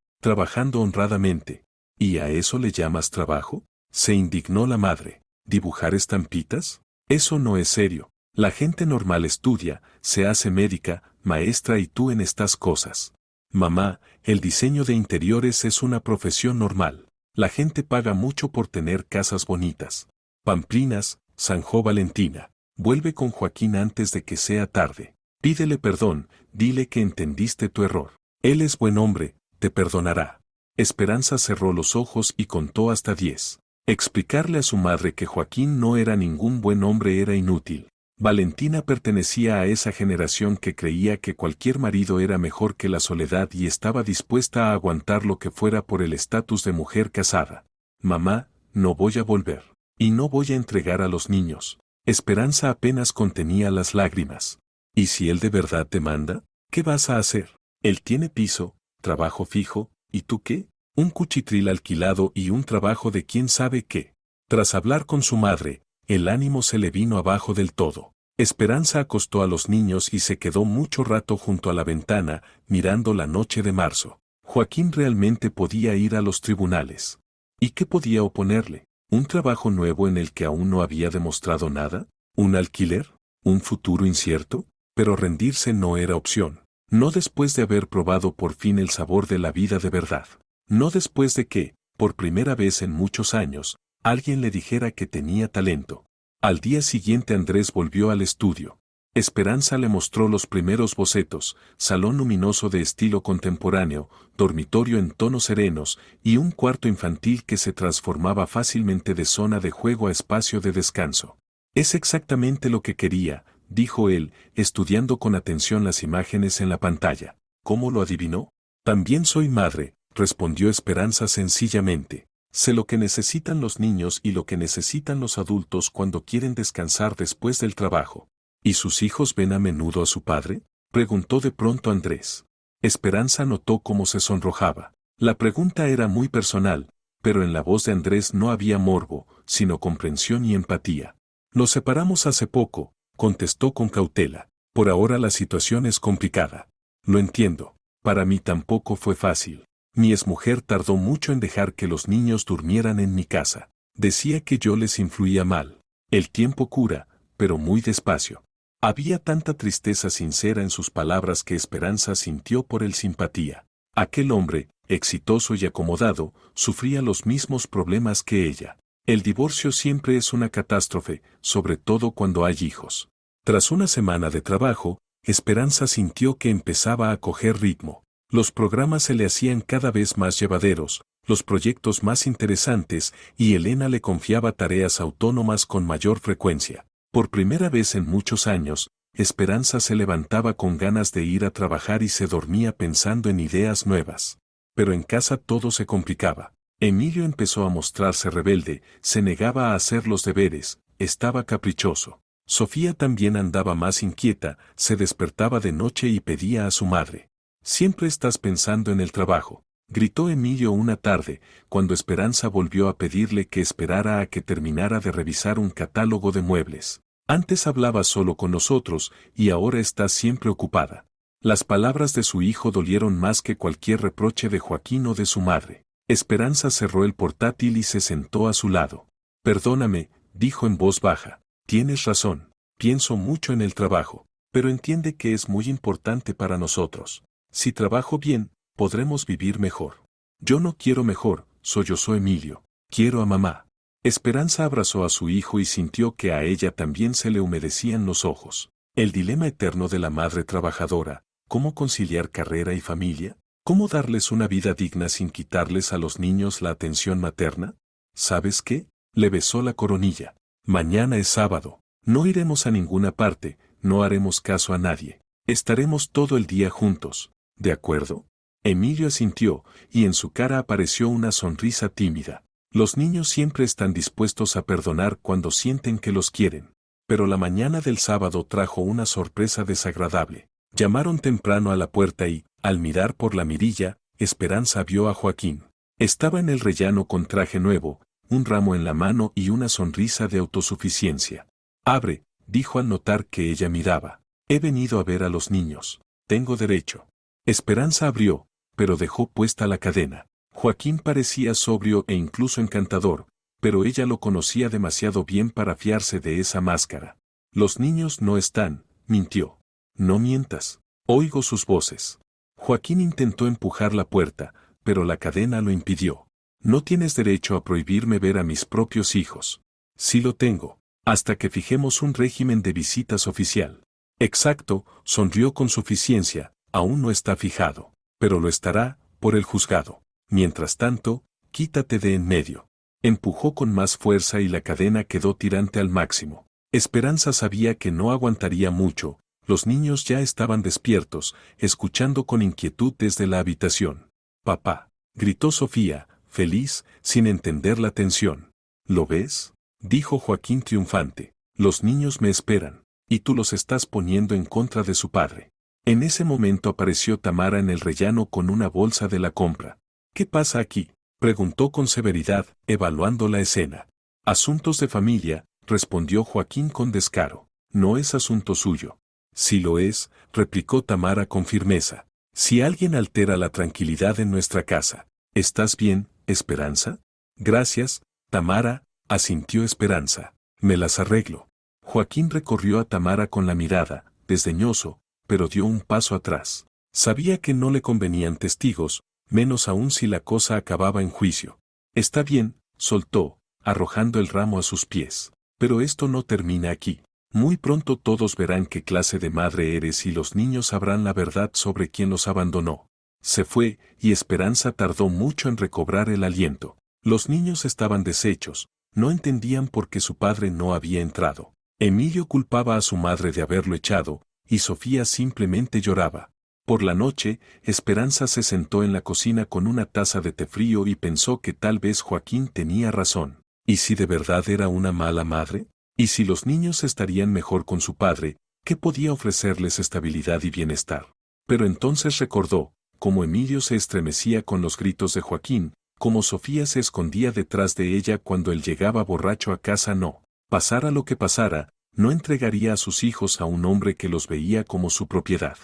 honradamente. ¿Y a eso le llamas trabajo? Se indignó la madre. ¿Dibujar estampitas? Eso no es serio. La gente normal estudia, se hace médica, maestra y tú en estas cosas. Mamá, el diseño de interiores es una profesión normal. La gente paga mucho por tener casas bonitas. Pamplinas, zanjó Valentina. Vuelve con Joaquín antes de que sea tarde. Pídele perdón, dile que entendiste tu error. Él es buen hombre, te perdonará. Esperanza cerró los ojos y contó hasta 10. Explicarle a su madre que Joaquín no era ningún buen hombre era inútil. Valentina pertenecía a esa generación que creía que cualquier marido era mejor que la soledad y estaba dispuesta a aguantar lo que fuera por el estatus de mujer casada. Mamá, no voy a volver. Y no voy a entregar a los niños. Esperanza apenas contenía las lágrimas. ¿Y si él de verdad te manda? ¿Qué vas a hacer? Él tiene piso, trabajo fijo, ¿y tú qué? Un cuchitril alquilado y un trabajo de quién sabe qué. Tras hablar con su madre, el ánimo se le vino abajo del todo. Esperanza acostó a los niños y se quedó mucho rato junto a la ventana, mirando la noche de marzo. Joaquín realmente podía ir a los tribunales. ¿Y qué podía oponerle? ¿Un trabajo nuevo en el que aún no había demostrado nada? ¿Un alquiler? ¿Un futuro incierto? Pero rendirse no era opción. No después de haber probado por fin el sabor de la vida de verdad. No después de que, por primera vez en muchos años, alguien le dijera que tenía talento. Al día siguiente Andrés volvió al estudio. Esperanza le mostró los primeros bocetos, salón luminoso de estilo contemporáneo, dormitorio en tonos serenos y un cuarto infantil que se transformaba fácilmente de zona de juego a espacio de descanso. Es exactamente lo que quería, dijo él, estudiando con atención las imágenes en la pantalla. ¿Cómo lo adivinó? También soy madre, respondió Esperanza sencillamente. Sé lo que necesitan los niños y lo que necesitan los adultos cuando quieren descansar después del trabajo. ¿Y sus hijos ven a menudo a su padre? Preguntó de pronto Andrés. Esperanza notó cómo se sonrojaba. La pregunta era muy personal, pero en la voz de Andrés no había morbo, sino comprensión y empatía. Nos separamos hace poco, contestó con cautela. Por ahora la situación es complicada. Lo entiendo. Para mí tampoco fue fácil. Mi exmujer tardó mucho en dejar que los niños durmieran en mi casa. Decía que yo les influía mal. El tiempo cura, pero muy despacio. Había tanta tristeza sincera en sus palabras que Esperanza sintió por él simpatía. Aquel hombre, exitoso y acomodado, sufría los mismos problemas que ella. El divorcio siempre es una catástrofe, sobre todo cuando hay hijos. Tras una semana de trabajo, Esperanza sintió que empezaba a coger ritmo. Los programas se le hacían cada vez más llevaderos, los proyectos más interesantes, y Elena le confiaba tareas autónomas con mayor frecuencia. Por primera vez en muchos años, Esperanza se levantaba con ganas de ir a trabajar y se dormía pensando en ideas nuevas. Pero en casa todo se complicaba. Emilio empezó a mostrarse rebelde, se negaba a hacer los deberes, estaba caprichoso. Sofía también andaba más inquieta, se despertaba de noche y pedía a su madre. Siempre estás pensando en el trabajo, gritó Emilio una tarde, cuando Esperanza volvió a pedirle que esperara a que terminara de revisar un catálogo de muebles. Antes hablaba solo con nosotros y ahora estás siempre ocupada. Las palabras de su hijo dolieron más que cualquier reproche de Joaquín o de su madre. Esperanza cerró el portátil y se sentó a su lado. Perdóname, dijo en voz baja. Tienes razón, pienso mucho en el trabajo, pero entiende que es muy importante para nosotros. Si trabajo bien, podremos vivir mejor. Yo no quiero mejor, sollozó Emilio. Quiero a mamá. Esperanza abrazó a su hijo y sintió que a ella también se le humedecían los ojos. El dilema eterno de la madre trabajadora, ¿cómo conciliar carrera y familia? ¿Cómo darles una vida digna sin quitarles a los niños la atención materna? ¿Sabes qué? Le besó la coronilla. Mañana es sábado. No iremos a ninguna parte, no haremos caso a nadie. Estaremos todo el día juntos. ¿De acuerdo? Emilio asintió, y en su cara apareció una sonrisa tímida. Los niños siempre están dispuestos a perdonar cuando sienten que los quieren. Pero la mañana del sábado trajo una sorpresa desagradable. Llamaron temprano a la puerta y, al mirar por la mirilla, Esperanza vio a Joaquín. Estaba en el rellano con traje nuevo, un ramo en la mano y una sonrisa de autosuficiencia. Abre, dijo al notar que ella miraba. He venido a ver a los niños. Tengo derecho. Esperanza abrió, pero dejó puesta la cadena. Joaquín parecía sobrio e incluso encantador, pero ella lo conocía demasiado bien para fiarse de esa máscara. Los niños no están, mintió. No mientas. Oigo sus voces. Joaquín intentó empujar la puerta, pero la cadena lo impidió. No tienes derecho a prohibirme ver a mis propios hijos. Sí lo tengo, hasta que fijemos un régimen de visitas oficial. Exacto, sonrió con suficiencia, aún no está fijado, pero lo estará, por el juzgado. Mientras tanto, quítate de en medio. Empujó con más fuerza y la cadena quedó tirante al máximo. Esperanza sabía que no aguantaría mucho, los niños ya estaban despiertos, escuchando con inquietud desde la habitación. Papá, gritó Sofía, feliz, sin entender la tensión. ¿Lo ves? Dijo Joaquín triunfante. Los niños me esperan, y tú los estás poniendo en contra de su padre. En ese momento apareció Tamara en el rellano con una bolsa de la compra. ¿Qué pasa aquí?, preguntó con severidad, evaluando la escena. Asuntos de familia, respondió Joaquín con descaro. No es asunto suyo. Si lo es, replicó Tamara con firmeza. Si alguien altera la tranquilidad en nuestra casa, ¿estás bien, Esperanza? Gracias, Tamara, asintió Esperanza. Me las arreglo. Joaquín recorrió a Tamara con la mirada, desdeñoso, pero dio un paso atrás. Sabía que no le convenían testigos, menos aún si la cosa acababa en juicio. Está bien, soltó, arrojando el ramo a sus pies. Pero esto no termina aquí. Muy pronto todos verán qué clase de madre eres y los niños sabrán la verdad sobre quién los abandonó. Se fue, y Esperanza tardó mucho en recobrar el aliento. Los niños estaban deshechos, no entendían por qué su padre no había entrado. Emilio culpaba a su madre de haberlo echado, y Sofía simplemente lloraba. Por la noche, Esperanza se sentó en la cocina con una taza de té frío y pensó que tal vez Joaquín tenía razón. ¿Y si de verdad era una mala madre? ¿Y si los niños estarían mejor con su padre, que podía ofrecerles estabilidad y bienestar? Pero entonces recordó, cómo Emilio se estremecía con los gritos de Joaquín, cómo Sofía se escondía detrás de ella cuando él llegaba borracho a casa. No, pasara lo que pasara, no entregaría a sus hijos a un hombre que los veía como su propiedad.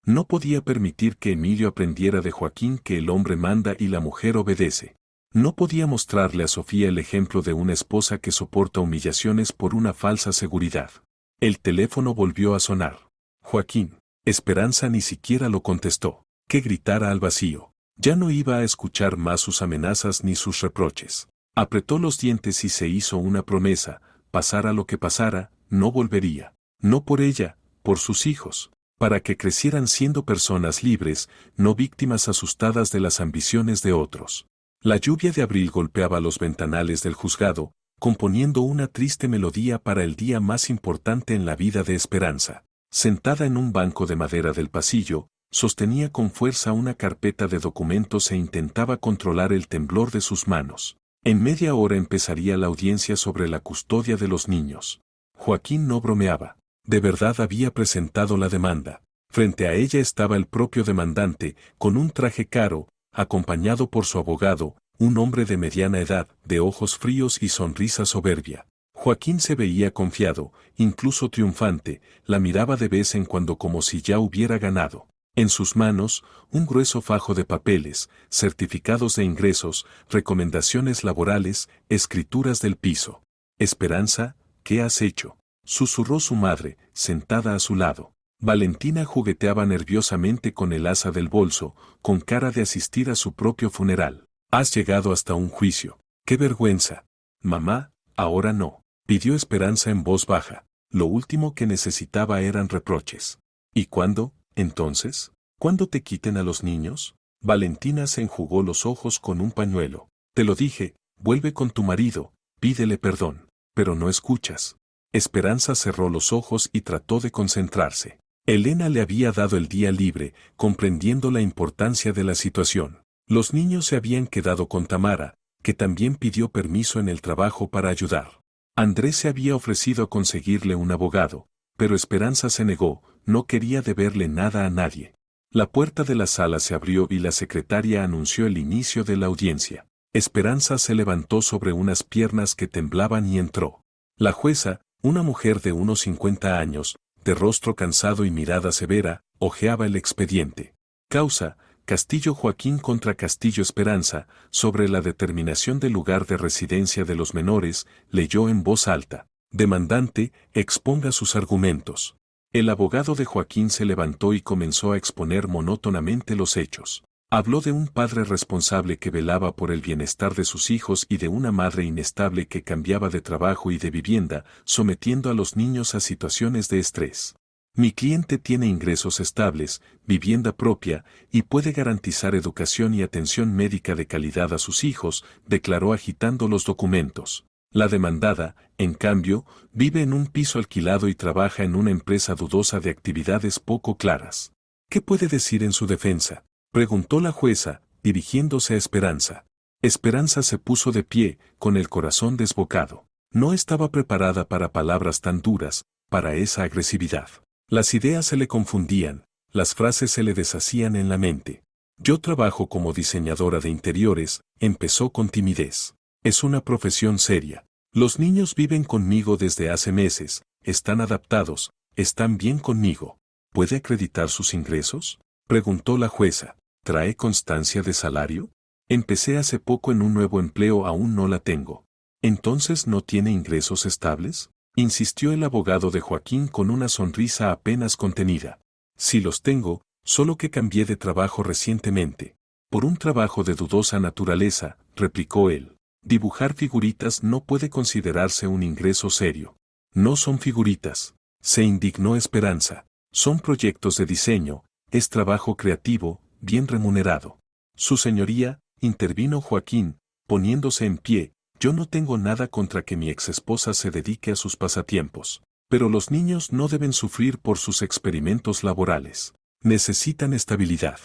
No podía permitir que Emilio aprendiera de Joaquín que el hombre manda y la mujer obedece. No podía mostrarle a Sofía el ejemplo de una esposa que soporta humillaciones por una falsa seguridad. El teléfono volvió a sonar. Joaquín. Esperanza ni siquiera lo contestó. Que gritara al vacío. Ya no iba a escuchar más sus amenazas ni sus reproches. Apretó los dientes y se hizo una promesa, pasara lo que pasara, no volvería. No por ella, por sus hijos, para que crecieran siendo personas libres, no víctimas asustadas de las ambiciones de otros. La lluvia de abril golpeaba los ventanales del juzgado, componiendo una triste melodía para el día más importante en la vida de Esperanza. Sentada en un banco de madera del pasillo, sostenía con fuerza una carpeta de documentos e intentaba controlar el temblor de sus manos. En media hora empezaría la audiencia sobre la custodia de los niños. Joaquín no bromeaba. De verdad había presentado la demanda. Frente a ella estaba el propio demandante, con un traje caro, acompañado por su abogado, un hombre de mediana edad, de ojos fríos y sonrisa soberbia. Joaquín se veía confiado, incluso triunfante, la miraba de vez en cuando como si ya hubiera ganado. En sus manos, un grueso fajo de papeles, certificados de ingresos, recomendaciones laborales, escrituras del piso. Esperanza, ¿qué has hecho?, susurró su madre, sentada a su lado. Valentina jugueteaba nerviosamente con el asa del bolso, con cara de asistir a su propio funeral. Has llegado hasta un juicio. ¡Qué vergüenza! Mamá, ahora no, pidió Esperanza en voz baja. Lo último que necesitaba eran reproches. ¿Y cuándo, entonces? ¿Cuándo te quiten a los niños? Valentina se enjugó los ojos con un pañuelo. Te lo dije, vuelve con tu marido, pídele perdón. Pero no escuchas. Esperanza cerró los ojos y trató de concentrarse. Elena le había dado el día libre, comprendiendo la importancia de la situación. Los niños se habían quedado con Tamara, que también pidió permiso en el trabajo para ayudar. Andrés se había ofrecido a conseguirle un abogado, pero Esperanza se negó, no quería deberle nada a nadie. La puerta de la sala se abrió y la secretaria anunció el inicio de la audiencia. Esperanza se levantó sobre unas piernas que temblaban y entró. La jueza, una mujer de unos 50 años, de rostro cansado y mirada severa, hojeaba el expediente. Causa: Castillo Joaquín contra Castillo Esperanza, sobre la determinación del lugar de residencia de los menores, leyó en voz alta. Demandante, exponga sus argumentos. El abogado de Joaquín se levantó y comenzó a exponer monótonamente los hechos. Habló de un padre responsable que velaba por el bienestar de sus hijos y de una madre inestable que cambiaba de trabajo y de vivienda, sometiendo a los niños a situaciones de estrés. Mi cliente tiene ingresos estables, vivienda propia, y puede garantizar educación y atención médica de calidad a sus hijos, declaró agitando los documentos. La demandada, en cambio, vive en un piso alquilado y trabaja en una empresa dudosa de actividades poco claras. ¿Qué puede decir en su defensa?, preguntó la jueza, dirigiéndose a Esperanza. Esperanza se puso de pie, con el corazón desbocado. No estaba preparada para palabras tan duras, para esa agresividad. Las ideas se le confundían, las frases se le deshacían en la mente. Yo trabajo como diseñadora de interiores, empezó con timidez. Es una profesión seria. Los niños viven conmigo desde hace meses, están adaptados, están bien conmigo. ¿Puede acreditar sus ingresos?, preguntó la jueza. ¿Trae constancia de salario? Empecé hace poco en un nuevo empleo, aún no la tengo. ¿Entonces no tiene ingresos estables?, insistió el abogado de Joaquín con una sonrisa apenas contenida. Sí los tengo, solo que cambié de trabajo recientemente. Por un trabajo de dudosa naturaleza, replicó él. Dibujar figuritas no puede considerarse un ingreso serio. No son figuritas, se indignó Esperanza. Son proyectos de diseño, es trabajo creativo, bien remunerado. Su señoría, intervino Joaquín, poniéndose en pie. Yo no tengo nada contra que mi exesposa se dedique a sus pasatiempos, pero los niños no deben sufrir por sus experimentos laborales. Necesitan estabilidad.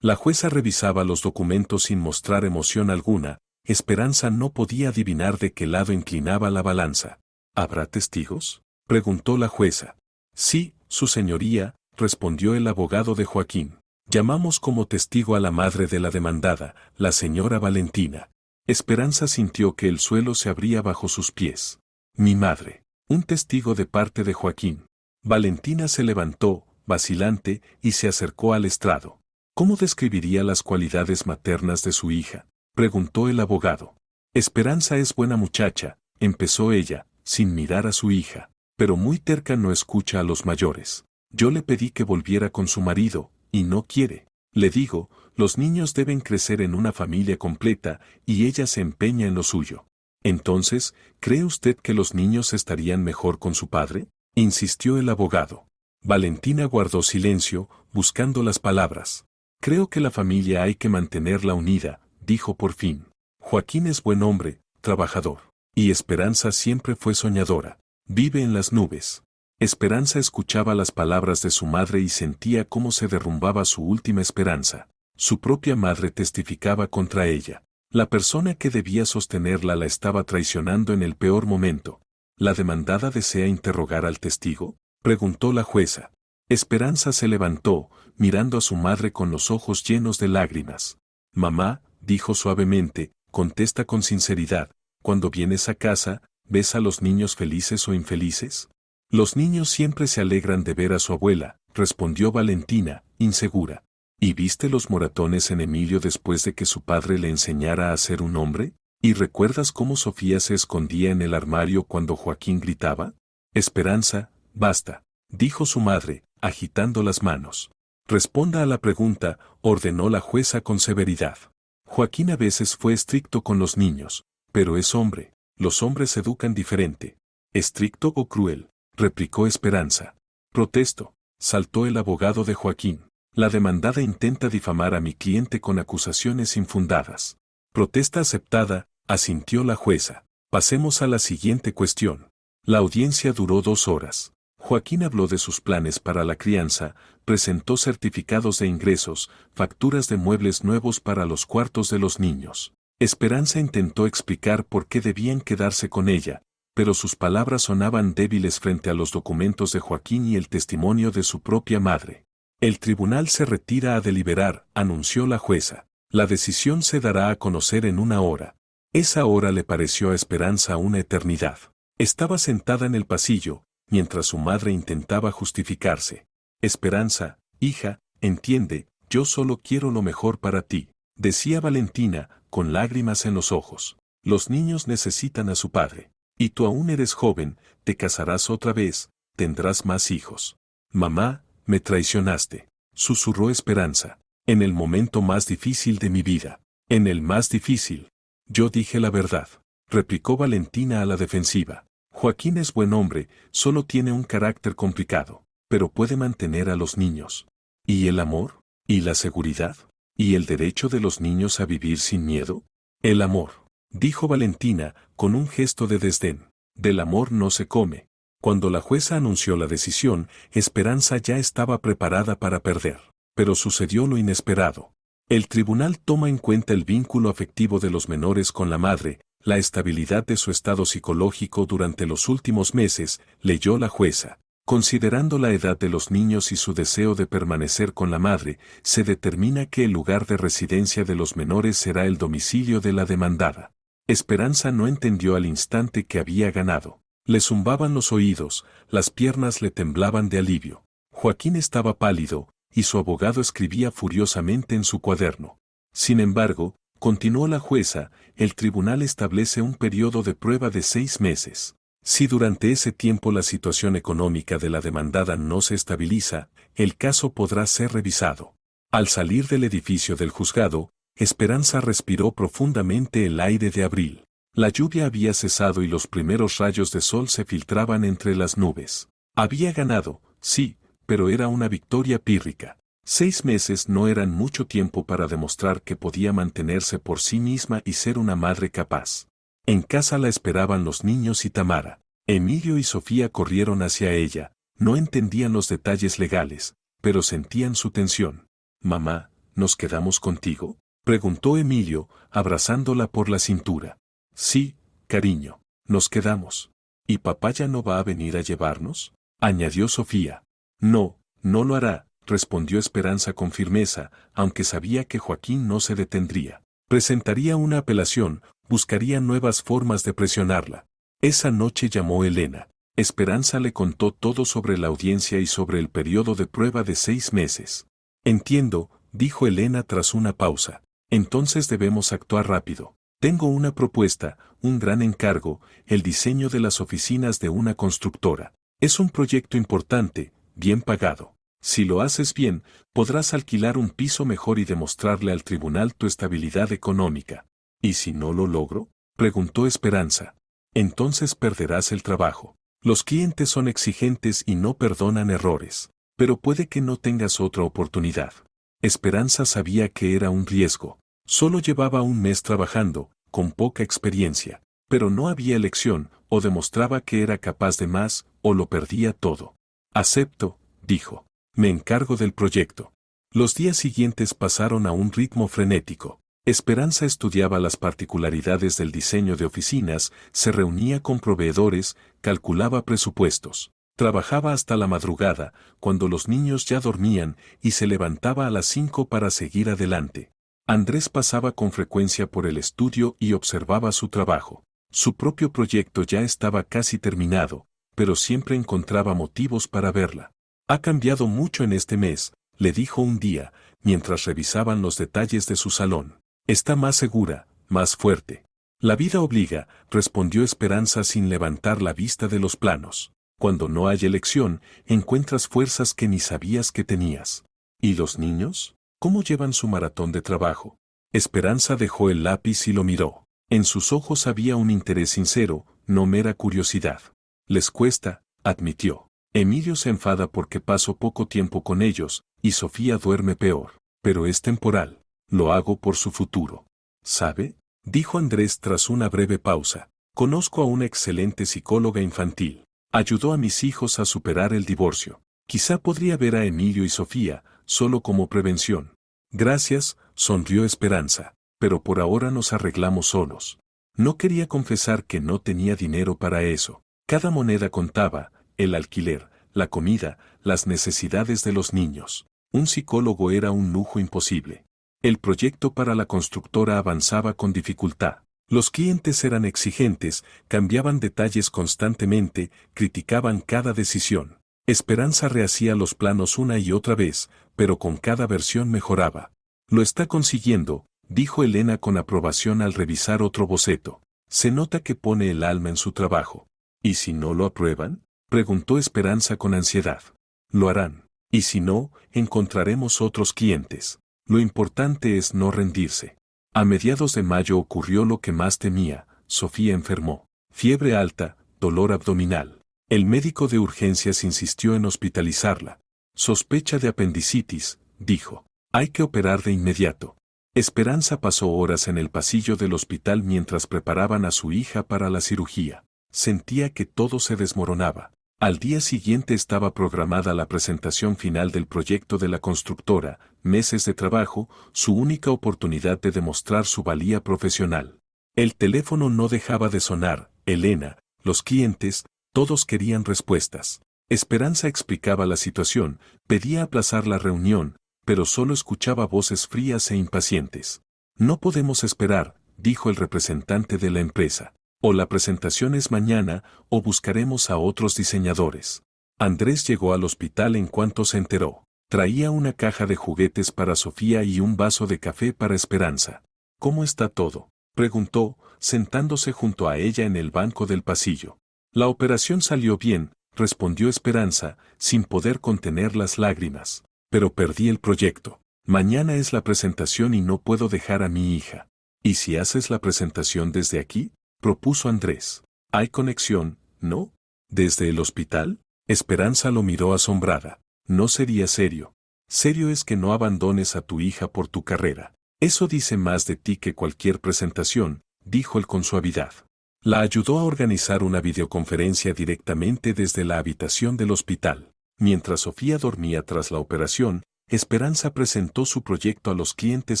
La jueza revisaba los documentos sin mostrar emoción alguna. Esperanza no podía adivinar de qué lado inclinaba la balanza. ¿Habrá testigos?, preguntó la jueza. Sí, su señoría, respondió el abogado de Joaquín. Llamamos como testigo a la madre de la demandada, la señora Valentina. Esperanza sintió que el suelo se abría bajo sus pies. Mi madre. Un testigo de parte de Joaquín. Valentina se levantó, vacilante, y se acercó al estrado. ¿Cómo describiría las cualidades maternas de su hija?, preguntó el abogado. Esperanza es buena muchacha, empezó ella, sin mirar a su hija, pero muy terca, no escucha a los mayores. Yo le pedí que volviera con su marido, y no quiere. Le digo, los niños deben crecer en una familia completa, y ella se empeña en lo suyo. Entonces, ¿cree usted que los niños estarían mejor con su padre?, insistió el abogado. Valentina guardó silencio, buscando las palabras. Creo que la familia hay que mantenerla unida, dijo por fin. Joaquín es buen hombre, trabajador. Y Esperanza siempre fue soñadora. Vive en las nubes. Esperanza escuchaba las palabras de su madre y sentía cómo se derrumbaba su última esperanza. Su propia madre testificaba contra ella. La persona que debía sostenerla la estaba traicionando en el peor momento. ¿La demandada desea interrogar al testigo?, preguntó la jueza. Esperanza se levantó, mirando a su madre con los ojos llenos de lágrimas. Mamá, dijo suavemente, contesta con sinceridad, cuando vienes a casa, ¿ves a los niños felices o infelices? Los niños siempre se alegran de ver a su abuela, respondió Valentina, insegura. ¿Y viste los moratones en Emilio después de que su padre le enseñara a ser un hombre? ¿Y recuerdas cómo Sofía se escondía en el armario cuando Joaquín gritaba? Esperanza, basta, dijo su madre, agitando las manos. Responda a la pregunta, ordenó la jueza con severidad. Joaquín a veces fue estricto con los niños, pero es hombre, los hombres educan diferente. ¿Estricto o cruel?, replicó Esperanza. Protesto, saltó el abogado de Joaquín. La demandada intenta difamar a mi cliente con acusaciones infundadas. Protesta aceptada, asintió la jueza. Pasemos a la siguiente cuestión. La audiencia duró 2 horas. Joaquín habló de sus planes para la crianza, presentó certificados de ingresos, facturas de muebles nuevos para los cuartos de los niños. Esperanza intentó explicar por qué debían quedarse con ella, pero sus palabras sonaban débiles frente a los documentos de Joaquín y el testimonio de su propia madre. El tribunal se retira a deliberar, anunció la jueza. La decisión se dará a conocer en 1 hora. Esa hora le pareció a Esperanza una eternidad. Estaba sentada en el pasillo, mientras su madre intentaba justificarse. Esperanza, hija, entiende, yo solo quiero lo mejor para ti, decía Valentina, con lágrimas en los ojos. Los niños necesitan a su padre. Y tú aún eres joven, te casarás otra vez, tendrás más hijos. Mamá, me traicionaste, susurró Esperanza. En el momento más difícil de mi vida. En el más difícil. Yo dije la verdad, replicó Valentina a la defensiva. Joaquín es buen hombre, solo tiene un carácter complicado, pero puede mantener a los niños. ¿Y el amor? ¿Y la seguridad? ¿Y el derecho de los niños a vivir sin miedo? El amor, dijo Valentina, con un gesto de desdén. Del amor no se come. Cuando la jueza anunció la decisión, Esperanza ya estaba preparada para perder. Pero sucedió lo inesperado. El tribunal toma en cuenta el vínculo afectivo de los menores con la madre, la estabilidad de su estado psicológico durante los últimos meses, leyó la jueza. Considerando la edad de los niños y su deseo de permanecer con la madre, se determina que el lugar de residencia de los menores será el domicilio de la demandada. Esperanza no entendió al instante que había ganado. Le zumbaban los oídos, las piernas le temblaban de alivio. Joaquín estaba pálido, y su abogado escribía furiosamente en su cuaderno. Sin embargo, continuó la jueza, el tribunal establece un periodo de prueba de 6 meses. Si durante ese tiempo la situación económica de la demandada no se estabiliza, el caso podrá ser revisado. Al salir del edificio del juzgado, Esperanza respiró profundamente el aire de abril. La lluvia había cesado y los primeros rayos de sol se filtraban entre las nubes. Había ganado, sí, pero era una victoria pírrica. 6 meses no eran mucho tiempo para demostrar que podía mantenerse por sí misma y ser una madre capaz. En casa la esperaban los niños y Tamara. Emilio y Sofía corrieron hacia ella, no entendían los detalles legales, pero sentían su tensión. «Mamá, ¿nos quedamos contigo?», preguntó Emilio, abrazándola por la cintura. «Sí, cariño, nos quedamos. ¿Y papá ya no va a venir a llevarnos?», añadió Sofía. «No, no lo hará», respondió Esperanza con firmeza, aunque sabía que Joaquín no se detendría. Presentaría una apelación, buscaría nuevas formas de presionarla. Esa noche llamó Elena. Esperanza le contó todo sobre la audiencia y sobre el periodo de prueba de 6 meses. «Entiendo», dijo Elena tras una pausa. «Entonces debemos actuar rápido. Tengo una propuesta, un gran encargo, el diseño de las oficinas de una constructora. Es un proyecto importante, bien pagado. Si lo haces bien, podrás alquilar un piso mejor y demostrarle al tribunal tu estabilidad económica. ¿Y si no lo logro?», preguntó Esperanza. «Entonces perderás el trabajo. Los clientes son exigentes y no perdonan errores. Pero puede que no tengas otra oportunidad». Esperanza sabía que era un riesgo. Solo llevaba 1 mes trabajando, con poca experiencia. Pero no había elección, o demostraba que era capaz de más, o lo perdía todo. «Acepto», dijo. «Me encargo del proyecto». Los días siguientes pasaron a un ritmo frenético. Esperanza estudiaba las particularidades del diseño de oficinas, se reunía con proveedores, calculaba presupuestos. Trabajaba hasta la madrugada, cuando los niños ya dormían, y se levantaba a las 5 para seguir adelante. Andrés pasaba con frecuencia por el estudio y observaba su trabajo. Su propio proyecto ya estaba casi terminado, pero siempre encontraba motivos para verla. «Ha cambiado mucho en este mes», le dijo un día, mientras revisaban los detalles de su salón. «Está más segura, más fuerte». «La vida obliga», respondió Esperanza sin levantar la vista de los planos. «Cuando no hay elección, encuentras fuerzas que ni sabías que tenías». «¿Y los niños? ¿Cómo llevan su maratón de trabajo?». Esperanza dejó el lápiz y lo miró. En sus ojos había un interés sincero, no mera curiosidad. «Les cuesta», admitió. «Emilio se enfada porque paso poco tiempo con ellos, y Sofía duerme peor. Pero es temporal. Lo hago por su futuro». «¿Sabe?», dijo Andrés tras una breve pausa. «Conozco a una excelente psicóloga infantil. Ayudó a mis hijos a superar el divorcio. Quizá podría ver a Emilio y Sofía, solo como prevención». «Gracias», sonrió Esperanza, «pero por ahora nos arreglamos solos». No quería confesar que no tenía dinero para eso. Cada moneda contaba, el alquiler, la comida, las necesidades de los niños. Un psicólogo era un lujo imposible. El proyecto para la constructora avanzaba con dificultad. Los clientes eran exigentes, cambiaban detalles constantemente, criticaban cada decisión. Esperanza rehacía los planos una y otra vez, pero con cada versión mejoraba. Lo está consiguiendo, dijo Elena con aprobación al revisar otro boceto. Se nota que pone el alma en su trabajo. ¿Y si no lo aprueban? Preguntó Esperanza con ansiedad. Lo harán. Y si no, encontraremos otros clientes. Lo importante es no rendirse. A mediados de mayo ocurrió lo que más temía. Sofía enfermó. Fiebre alta, dolor abdominal. El médico de urgencias insistió en hospitalizarla. Sospecha de apendicitis, dijo. Hay que operar de inmediato. Esperanza pasó horas en el pasillo del hospital mientras preparaban a su hija para la cirugía. Sentía que todo se desmoronaba. Al día siguiente estaba programada la presentación final del proyecto de la constructora, meses de trabajo, su única oportunidad de demostrar su valía profesional. El teléfono no dejaba de sonar, Elena, los clientes, todos querían respuestas. Esperanza explicaba la situación, pedía aplazar la reunión, pero solo escuchaba voces frías e impacientes. No podemos esperar, dijo el representante de la empresa. O la presentación es mañana, o buscaremos a otros diseñadores. Andrés llegó al hospital en cuanto se enteró. Traía una caja de juguetes para Sofía y un vaso de café para Esperanza. ¿Cómo está todo?, preguntó, sentándose junto a ella en el banco del pasillo. La operación salió bien, respondió Esperanza, sin poder contener las lágrimas. Pero perdí el proyecto. Mañana es la presentación y no puedo dejar a mi hija. ¿Y si haces la presentación desde aquí?, propuso Andrés. Hay conexión, ¿no? ¿Desde el hospital? Esperanza lo miró asombrada. No sería serio. Serio es que no abandones a tu hija por tu carrera. Eso dice más de ti que cualquier presentación, dijo él con suavidad. La ayudó a organizar una videoconferencia directamente desde la habitación del hospital. Mientras Sofía dormía tras la operación, Esperanza presentó su proyecto a los clientes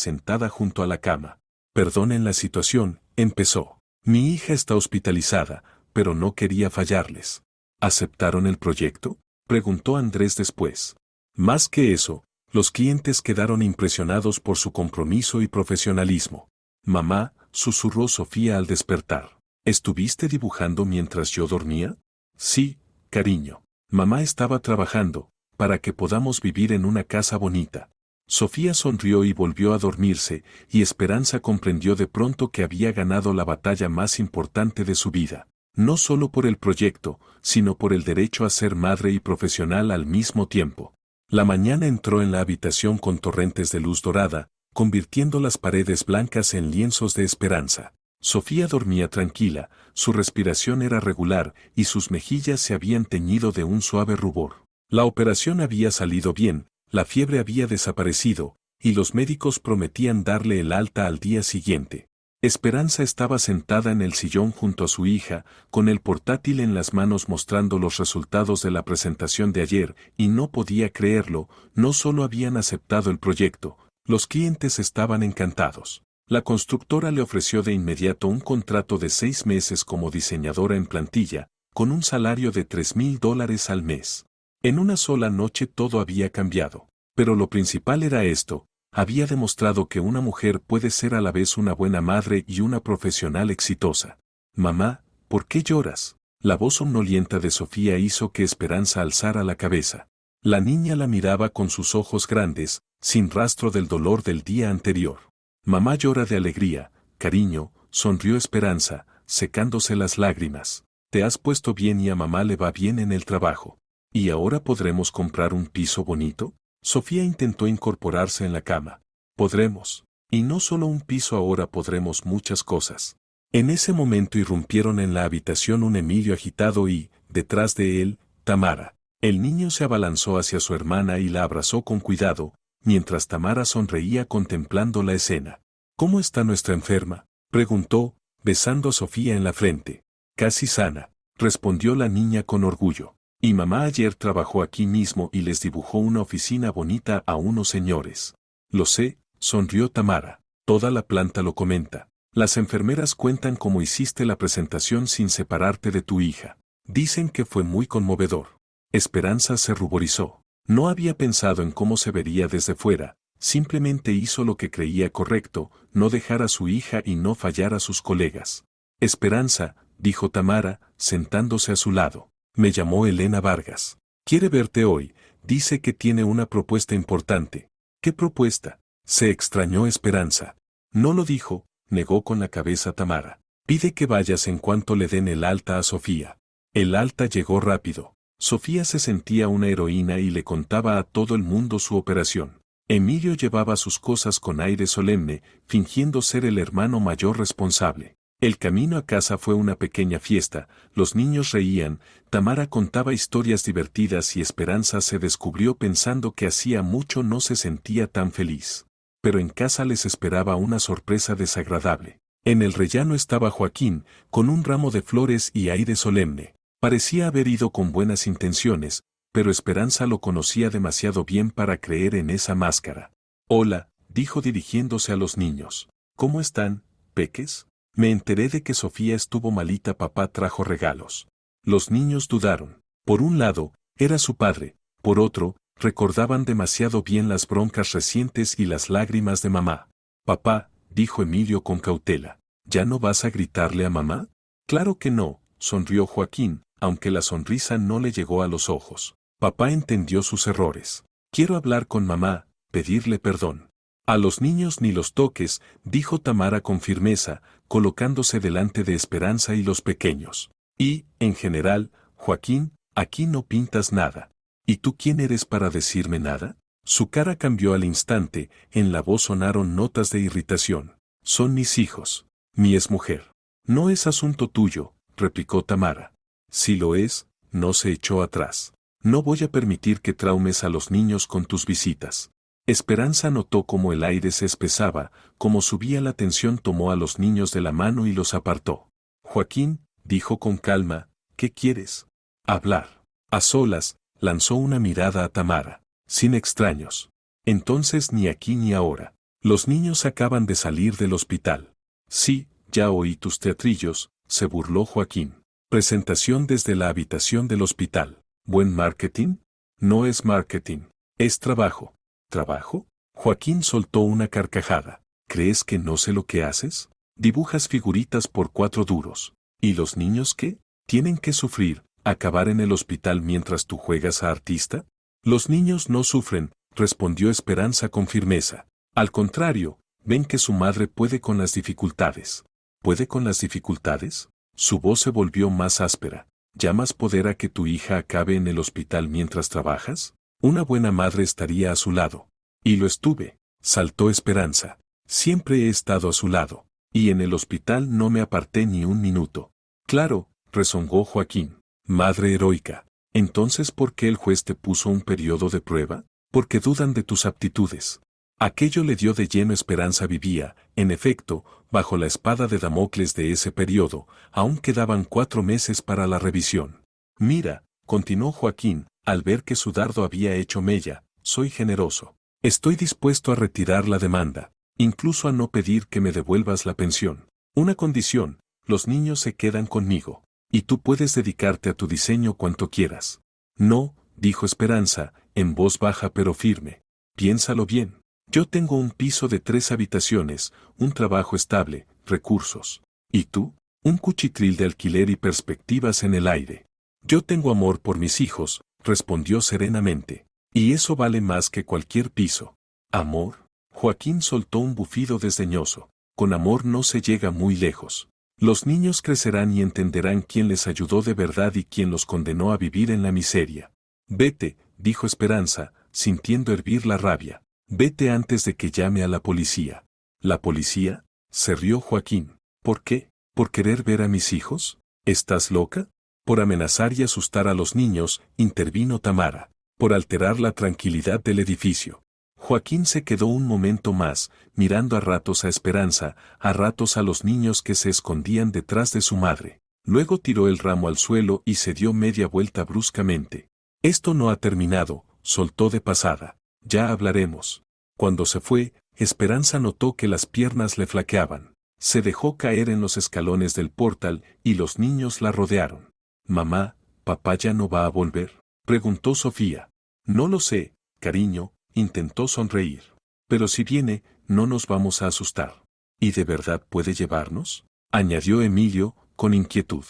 sentada junto a la cama. Perdonen la situación, empezó. Mi hija está hospitalizada, pero no quería fallarles. ¿Aceptaron el proyecto?, preguntó Andrés después. Más que eso, los clientes quedaron impresionados por su compromiso y profesionalismo. Mamá, susurró Sofía al despertar. ¿Estuviste dibujando mientras yo dormía? Sí, cariño. Mamá estaba trabajando, para que podamos vivir en una casa bonita. Sofía sonrió y volvió a dormirse, y Esperanza comprendió de pronto que había ganado la batalla más importante de su vida, no solo por el proyecto, sino por el derecho a ser madre y profesional al mismo tiempo. La mañana entró en la habitación con torrentes de luz dorada, convirtiendo las paredes blancas en lienzos de esperanza. Sofía dormía tranquila, su respiración era regular y sus mejillas se habían teñido de un suave rubor. La operación había salido bien, la fiebre había desaparecido, y los médicos prometían darle el alta al día siguiente. Esperanza estaba sentada en el sillón junto a su hija, con el portátil en las manos mostrando los resultados de la presentación de ayer, y no podía creerlo, no solo habían aceptado el proyecto, los clientes estaban encantados. La constructora le ofreció de inmediato un contrato de 6 meses como diseñadora en plantilla, con un salario de $3,000 al mes. En una sola noche todo había cambiado. Pero lo principal era esto: había demostrado que una mujer puede ser a la vez una buena madre y una profesional exitosa. Mamá, ¿por qué lloras? La voz somnolienta de Sofía hizo que Esperanza alzara la cabeza. La niña la miraba con sus ojos grandes, sin rastro del dolor del día anterior. Mamá llora de alegría, cariño, sonrió Esperanza, secándose las lágrimas. Te has puesto bien y a mamá le va bien en el trabajo. ¿Y ahora podremos comprar un piso bonito? Sofía intentó incorporarse en la cama. Podremos. Y no solo un piso, ahora podremos muchas cosas. En ese momento irrumpieron en la habitación un Emilio agitado y, detrás de él, Tamara. El niño se abalanzó hacia su hermana y la abrazó con cuidado, mientras Tamara sonreía contemplando la escena. ¿Cómo está nuestra enferma?, preguntó, besando a Sofía en la frente. Casi sana, respondió la niña con orgullo. Y mamá ayer trabajó aquí mismo y les dibujó una oficina bonita a unos señores. Lo sé, sonrió Tamara. Toda la planta lo comenta. Las enfermeras cuentan cómo hiciste la presentación sin separarte de tu hija. Dicen que fue muy conmovedor. Esperanza se ruborizó. No había pensado en cómo se vería desde fuera, simplemente hizo lo que creía correcto, no dejar a su hija y no fallar a sus colegas. Esperanza, dijo Tamara, sentándose a su lado. Me llamó Elena Vargas. Quiere verte hoy, dice que tiene una propuesta importante. ¿Qué propuesta? Se extrañó Esperanza. No lo dijo, negó con la cabeza Tamara. Pide que vayas en cuanto le den el alta a Sofía. El alta llegó rápido. Sofía se sentía una heroína y le contaba a todo el mundo su operación. Emilio llevaba sus cosas con aire solemne, fingiendo ser el hermano mayor responsable. El camino a casa fue una pequeña fiesta, los niños reían, Tamara contaba historias divertidas y Esperanza se descubrió pensando que hacía mucho no se sentía tan feliz. Pero en casa les esperaba una sorpresa desagradable. En el rellano estaba Joaquín, con un ramo de flores y aire solemne. Parecía haber ido con buenas intenciones, pero Esperanza lo conocía demasiado bien para creer en esa máscara. Hola, dijo dirigiéndose a los niños. ¿Cómo están, peques? Me enteré de que Sofía estuvo malita, papá trajo regalos. Los niños dudaron. Por un lado, era su padre, por otro, recordaban demasiado bien las broncas recientes y las lágrimas de mamá. Papá, dijo Emilio con cautela, ¿ya no vas a gritarle a mamá? Claro que no, sonrió Joaquín, aunque la sonrisa no le llegó a los ojos. Papá entendió sus errores. Quiero hablar con mamá, pedirle perdón. A los niños ni los toques, dijo Tamara con firmeza, colocándose delante de Esperanza y los pequeños. Y, en general, Joaquín, aquí no pintas nada. ¿Y tú quién eres para decirme nada? Su cara cambió al instante, en la voz sonaron notas de irritación. Son mis hijos. Mi exmujer. No es asunto tuyo, replicó Tamara. Si lo es, no se echó atrás. No voy a permitir que traumes a los niños con tus visitas. Esperanza notó cómo el aire se espesaba, cómo subía la tensión, tomó a los niños de la mano y los apartó. Joaquín, dijo con calma, ¿qué quieres? Hablar. A solas, lanzó una mirada a Tamara. Sin extraños. Entonces ni aquí ni ahora. Los niños acaban de salir del hospital. Sí, ya oí tus teatrillos, se burló Joaquín. Presentación desde la habitación del hospital. ¿Buen marketing? No es marketing, es trabajo. ¿Trabajo? Joaquín soltó una carcajada. ¿Crees que no sé lo que haces? Dibujas figuritas por 4 duros. ¿Y los niños qué? ¿Tienen que sufrir, acabar en el hospital mientras tú juegas a artista? Los niños no sufren, respondió Esperanza con firmeza. Al contrario, ven que su madre puede con las dificultades. ¿Puede con las dificultades? Su voz se volvió más áspera. ¿Llamas poder a que tu hija acabe en el hospital mientras trabajas? Una buena madre estaría a su lado. Y lo estuve, saltó Esperanza. Siempre he estado a su lado. Y en el hospital no me aparté ni un minuto. Claro, rezongó Joaquín. Madre heroica. Entonces, ¿por qué el juez te puso un periodo de prueba? Porque dudan de tus aptitudes. Aquello le dio de lleno. Esperanza vivía, en efecto, bajo la espada de Damocles de ese periodo, aún quedaban 4 meses para la revisión. Mira, continuó Joaquín, al ver que su dardo había hecho mella, soy generoso. Estoy dispuesto a retirar la demanda, incluso a no pedir que me devuelvas la pensión. Una condición, los niños se quedan conmigo, y tú puedes dedicarte a tu diseño cuanto quieras. No, dijo Esperanza, en voz baja pero firme. Piénsalo bien. Yo tengo un piso de 3 habitaciones, un trabajo estable, recursos. ¿Y tú? Un cuchitril de alquiler y perspectivas en el aire. Yo tengo amor por mis hijos, respondió serenamente. Y eso vale más que cualquier piso. ¿Amor? Joaquín soltó un bufido desdeñoso. Con amor no se llega muy lejos. Los niños crecerán y entenderán quién les ayudó de verdad y quién los condenó a vivir en la miseria. Vete, dijo Esperanza, sintiendo hervir la rabia. Vete antes de que llame a la policía. ¿La policía? Se rió Joaquín. ¿Por qué? ¿Por querer ver a mis hijos? ¿Estás loca? Por amenazar y asustar a los niños, intervino Tamara. Por alterar la tranquilidad del edificio. Joaquín se quedó un momento más, mirando a ratos a Esperanza, a ratos a los niños que se escondían detrás de su madre. Luego tiró el ramo al suelo y se dio media vuelta bruscamente. Esto no ha terminado, soltó de pasada. Ya hablaremos. Cuando se fue, Esperanza notó que las piernas le flaqueaban. Se dejó caer en los escalones del portal y los niños la rodearon. Mamá, ¿papá ya no va a volver? Preguntó Sofía. No lo sé, cariño, intentó sonreír. Pero si viene, no nos vamos a asustar. ¿Y de verdad puede llevarnos?, añadió Emilio, con inquietud.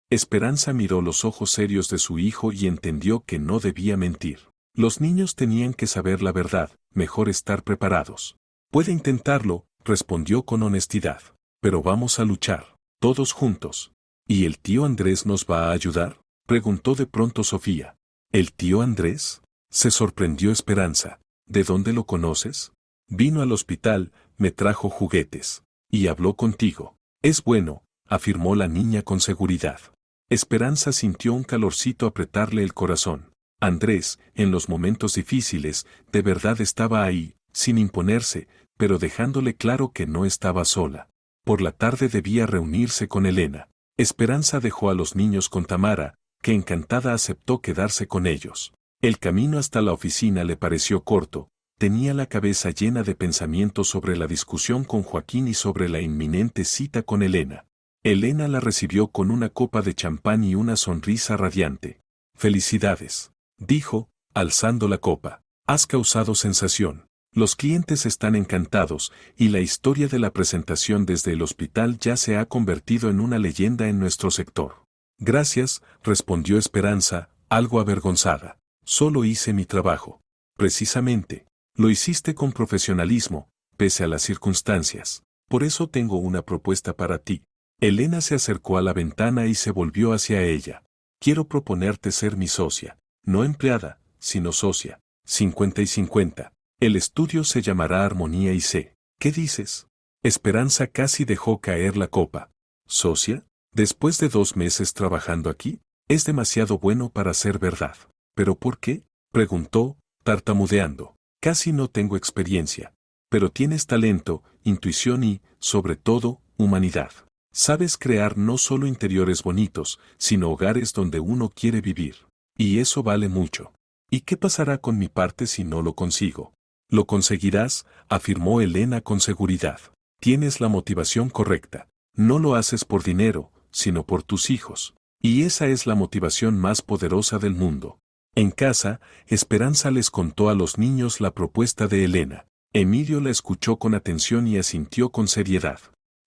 Esperanza miró los ojos serios de su hijo y entendió que no debía mentir. Los niños tenían que saber la verdad, mejor estar preparados. Puede intentarlo, respondió con honestidad. Pero vamos a luchar, todos juntos. ¿Y el tío Andrés nos va a ayudar?, preguntó de pronto Sofía. ¿El tío Andrés?, se sorprendió Esperanza. ¿De dónde lo conoces? Vino al hospital, me trajo juguetes. Y habló contigo. Es bueno, afirmó la niña con seguridad. Esperanza sintió un calorcito apretarle el corazón. Andrés, en los momentos difíciles, de verdad estaba ahí, sin imponerse, pero dejándole claro que no estaba sola. Por la tarde debía reunirse con Elena. Esperanza dejó a los niños con Tamara, que encantada aceptó quedarse con ellos. El camino hasta la oficina le pareció corto, tenía la cabeza llena de pensamientos sobre la discusión con Joaquín y sobre la inminente cita con Elena. Elena la recibió con una copa de champán y una sonrisa radiante. «Felicidades», dijo, alzando la copa. «Has causado sensación. Los clientes están encantados, y la historia de la presentación desde el hospital ya se ha convertido en una leyenda en nuestro sector». «Gracias», respondió Esperanza, algo avergonzada. «Solo hice mi trabajo». «Precisamente. Lo hiciste con profesionalismo, pese a las circunstancias. Por eso tengo una propuesta para ti». Elena se acercó a la ventana y se volvió hacia ella. «Quiero proponerte ser mi socia, no empleada, sino socia, 50 y 50. El estudio se llamará Armonía y C. ¿Qué dices?». Esperanza casi dejó caer la copa. «¿Socia? Después de 2 meses trabajando aquí, es demasiado bueno para ser verdad». «¿Pero por qué?», preguntó, tartamudeando. «Casi no tengo experiencia. Pero tienes talento, intuición y, sobre todo, humanidad. Sabes crear no solo interiores bonitos, sino hogares donde uno quiere vivir. Y eso vale mucho. ¿Y qué pasará con mi parte si no lo consigo?». «Lo conseguirás», afirmó Elena con seguridad. «Tienes la motivación correcta. No lo haces por dinero, sino por tus hijos. Y esa es la motivación más poderosa del mundo». En casa, Esperanza les contó a los niños la propuesta de Elena. Emilio la escuchó con atención y asintió con seriedad.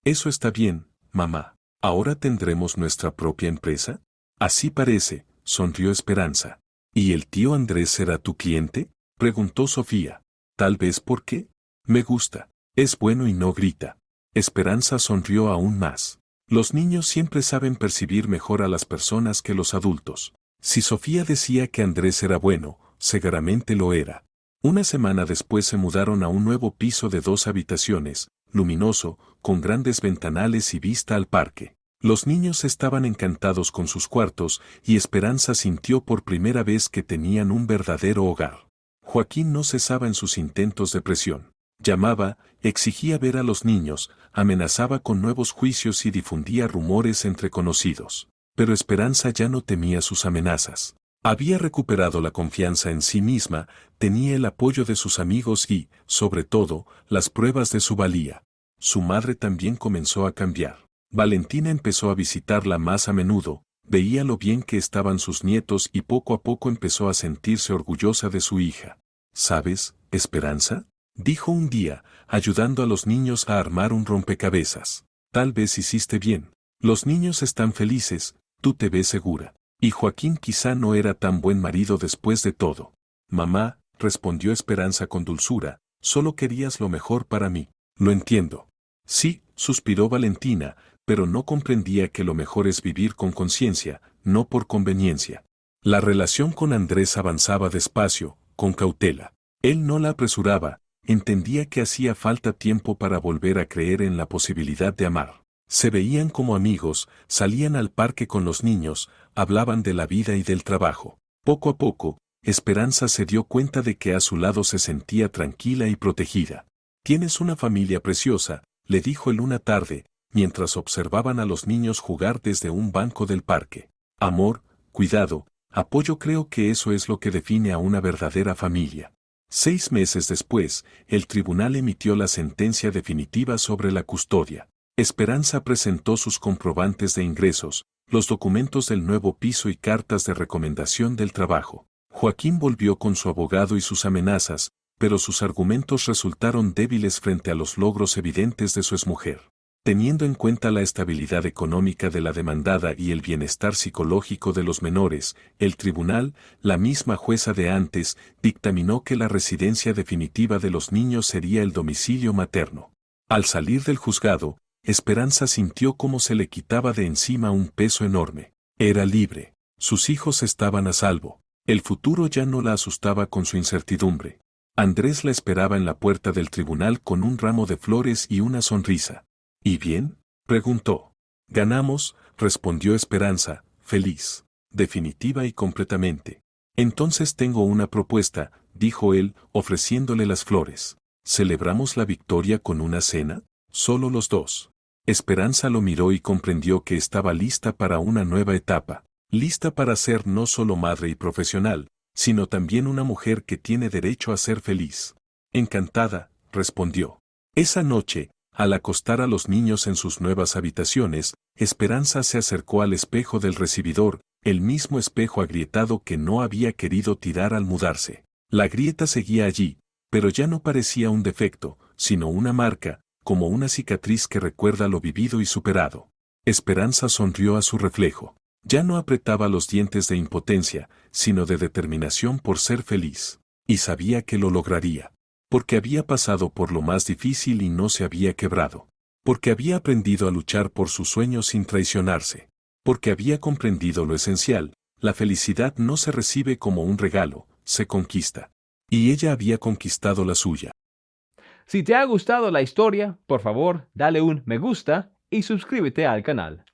«Eso está bien, mamá. ¿Ahora tendremos nuestra propia empresa?». «Así parece», sonrió Esperanza. «¿Y el tío Andrés será tu cliente?», preguntó Sofía. «Tal vez porque me gusta. Es bueno y no grita». Esperanza sonrió aún más. Los niños siempre saben percibir mejor a las personas que los adultos. Si Sofía decía que Andrés era bueno, seguramente lo era. Una semana después se mudaron a un nuevo piso de 2 habitaciones, luminoso, con grandes ventanales y vista al parque. Los niños estaban encantados con sus cuartos y Esperanza sintió por primera vez que tenían un verdadero hogar. Joaquín no cesaba en sus intentos de presión. Llamaba, exigía ver a los niños, amenazaba con nuevos juicios y difundía rumores entre conocidos. Pero Esperanza ya no temía sus amenazas. Había recuperado la confianza en sí misma, tenía el apoyo de sus amigos y, sobre todo, las pruebas de su valía. Su madre también comenzó a cambiar. Valentina empezó a visitarla más a menudo, veía lo bien que estaban sus nietos y poco a poco empezó a sentirse orgullosa de su hija. «¿Sabes, Esperanza?», dijo un día, ayudando a los niños a armar un rompecabezas. «Tal vez hiciste bien. Los niños están felices, tú te ves segura. Y Joaquín quizá no era tan buen marido después de todo». «Mamá», respondió Esperanza con dulzura, «solo querías lo mejor para mí». «Lo entiendo». «Sí», suspiró Valentina, pero no comprendía que lo mejor es vivir con conciencia, no por conveniencia. La relación con Andrés avanzaba despacio, con cautela. Él no la apresuraba, entendía que hacía falta tiempo para volver a creer en la posibilidad de amar. Se veían como amigos, salían al parque con los niños, hablaban de la vida y del trabajo. Poco a poco, Esperanza se dio cuenta de que a su lado se sentía tranquila y protegida. «Tienes una familia preciosa», le dijo él una tarde, mientras observaban a los niños jugar desde un banco del parque. «Amor, cuidado, apoyo, creo que eso es lo que define a una verdadera familia». 6 meses después, el tribunal emitió la sentencia definitiva sobre la custodia. Esperanza presentó sus comprobantes de ingresos, los documentos del nuevo piso y cartas de recomendación del trabajo. Joaquín volvió con su abogado y sus amenazas, pero sus argumentos resultaron débiles frente a los logros evidentes de su exmujer. Teniendo en cuenta la estabilidad económica de la demandada y el bienestar psicológico de los menores, el tribunal, la misma jueza de antes, dictaminó que la residencia definitiva de los niños sería el domicilio materno. Al salir del juzgado, Esperanza sintió cómo se le quitaba de encima un peso enorme. Era libre. Sus hijos estaban a salvo. El futuro ya no la asustaba con su incertidumbre. Andrés la esperaba en la puerta del tribunal con un ramo de flores y una sonrisa. ¿Y bien?, preguntó. Ganamos, respondió Esperanza, feliz. Definitiva y completamente. Entonces tengo una propuesta, dijo él, ofreciéndole las flores. ¿Celebramos la victoria con una cena? Solo los dos. Esperanza lo miró y comprendió que estaba lista para una nueva etapa, lista para ser no solo madre y profesional, sino también una mujer que tiene derecho a ser feliz. Encantada, respondió. Esa noche, al acostar a los niños en sus nuevas habitaciones, Esperanza se acercó al espejo del recibidor, el mismo espejo agrietado que no había querido tirar al mudarse. La grieta seguía allí, pero ya no parecía un defecto, sino una marca, como una cicatriz que recuerda lo vivido y superado. Esperanza sonrió a su reflejo. Ya no apretaba los dientes de impotencia, sino de determinación por ser feliz. Y sabía que lo lograría. Porque había pasado por lo más difícil y no se había quebrado. Porque había aprendido a luchar por sus sueños sin traicionarse. Porque había comprendido lo esencial, la felicidad no se recibe como un regalo, se conquista. Y ella había conquistado la suya. Si te ha gustado la historia, por favor, dale un me gusta y suscríbete al canal.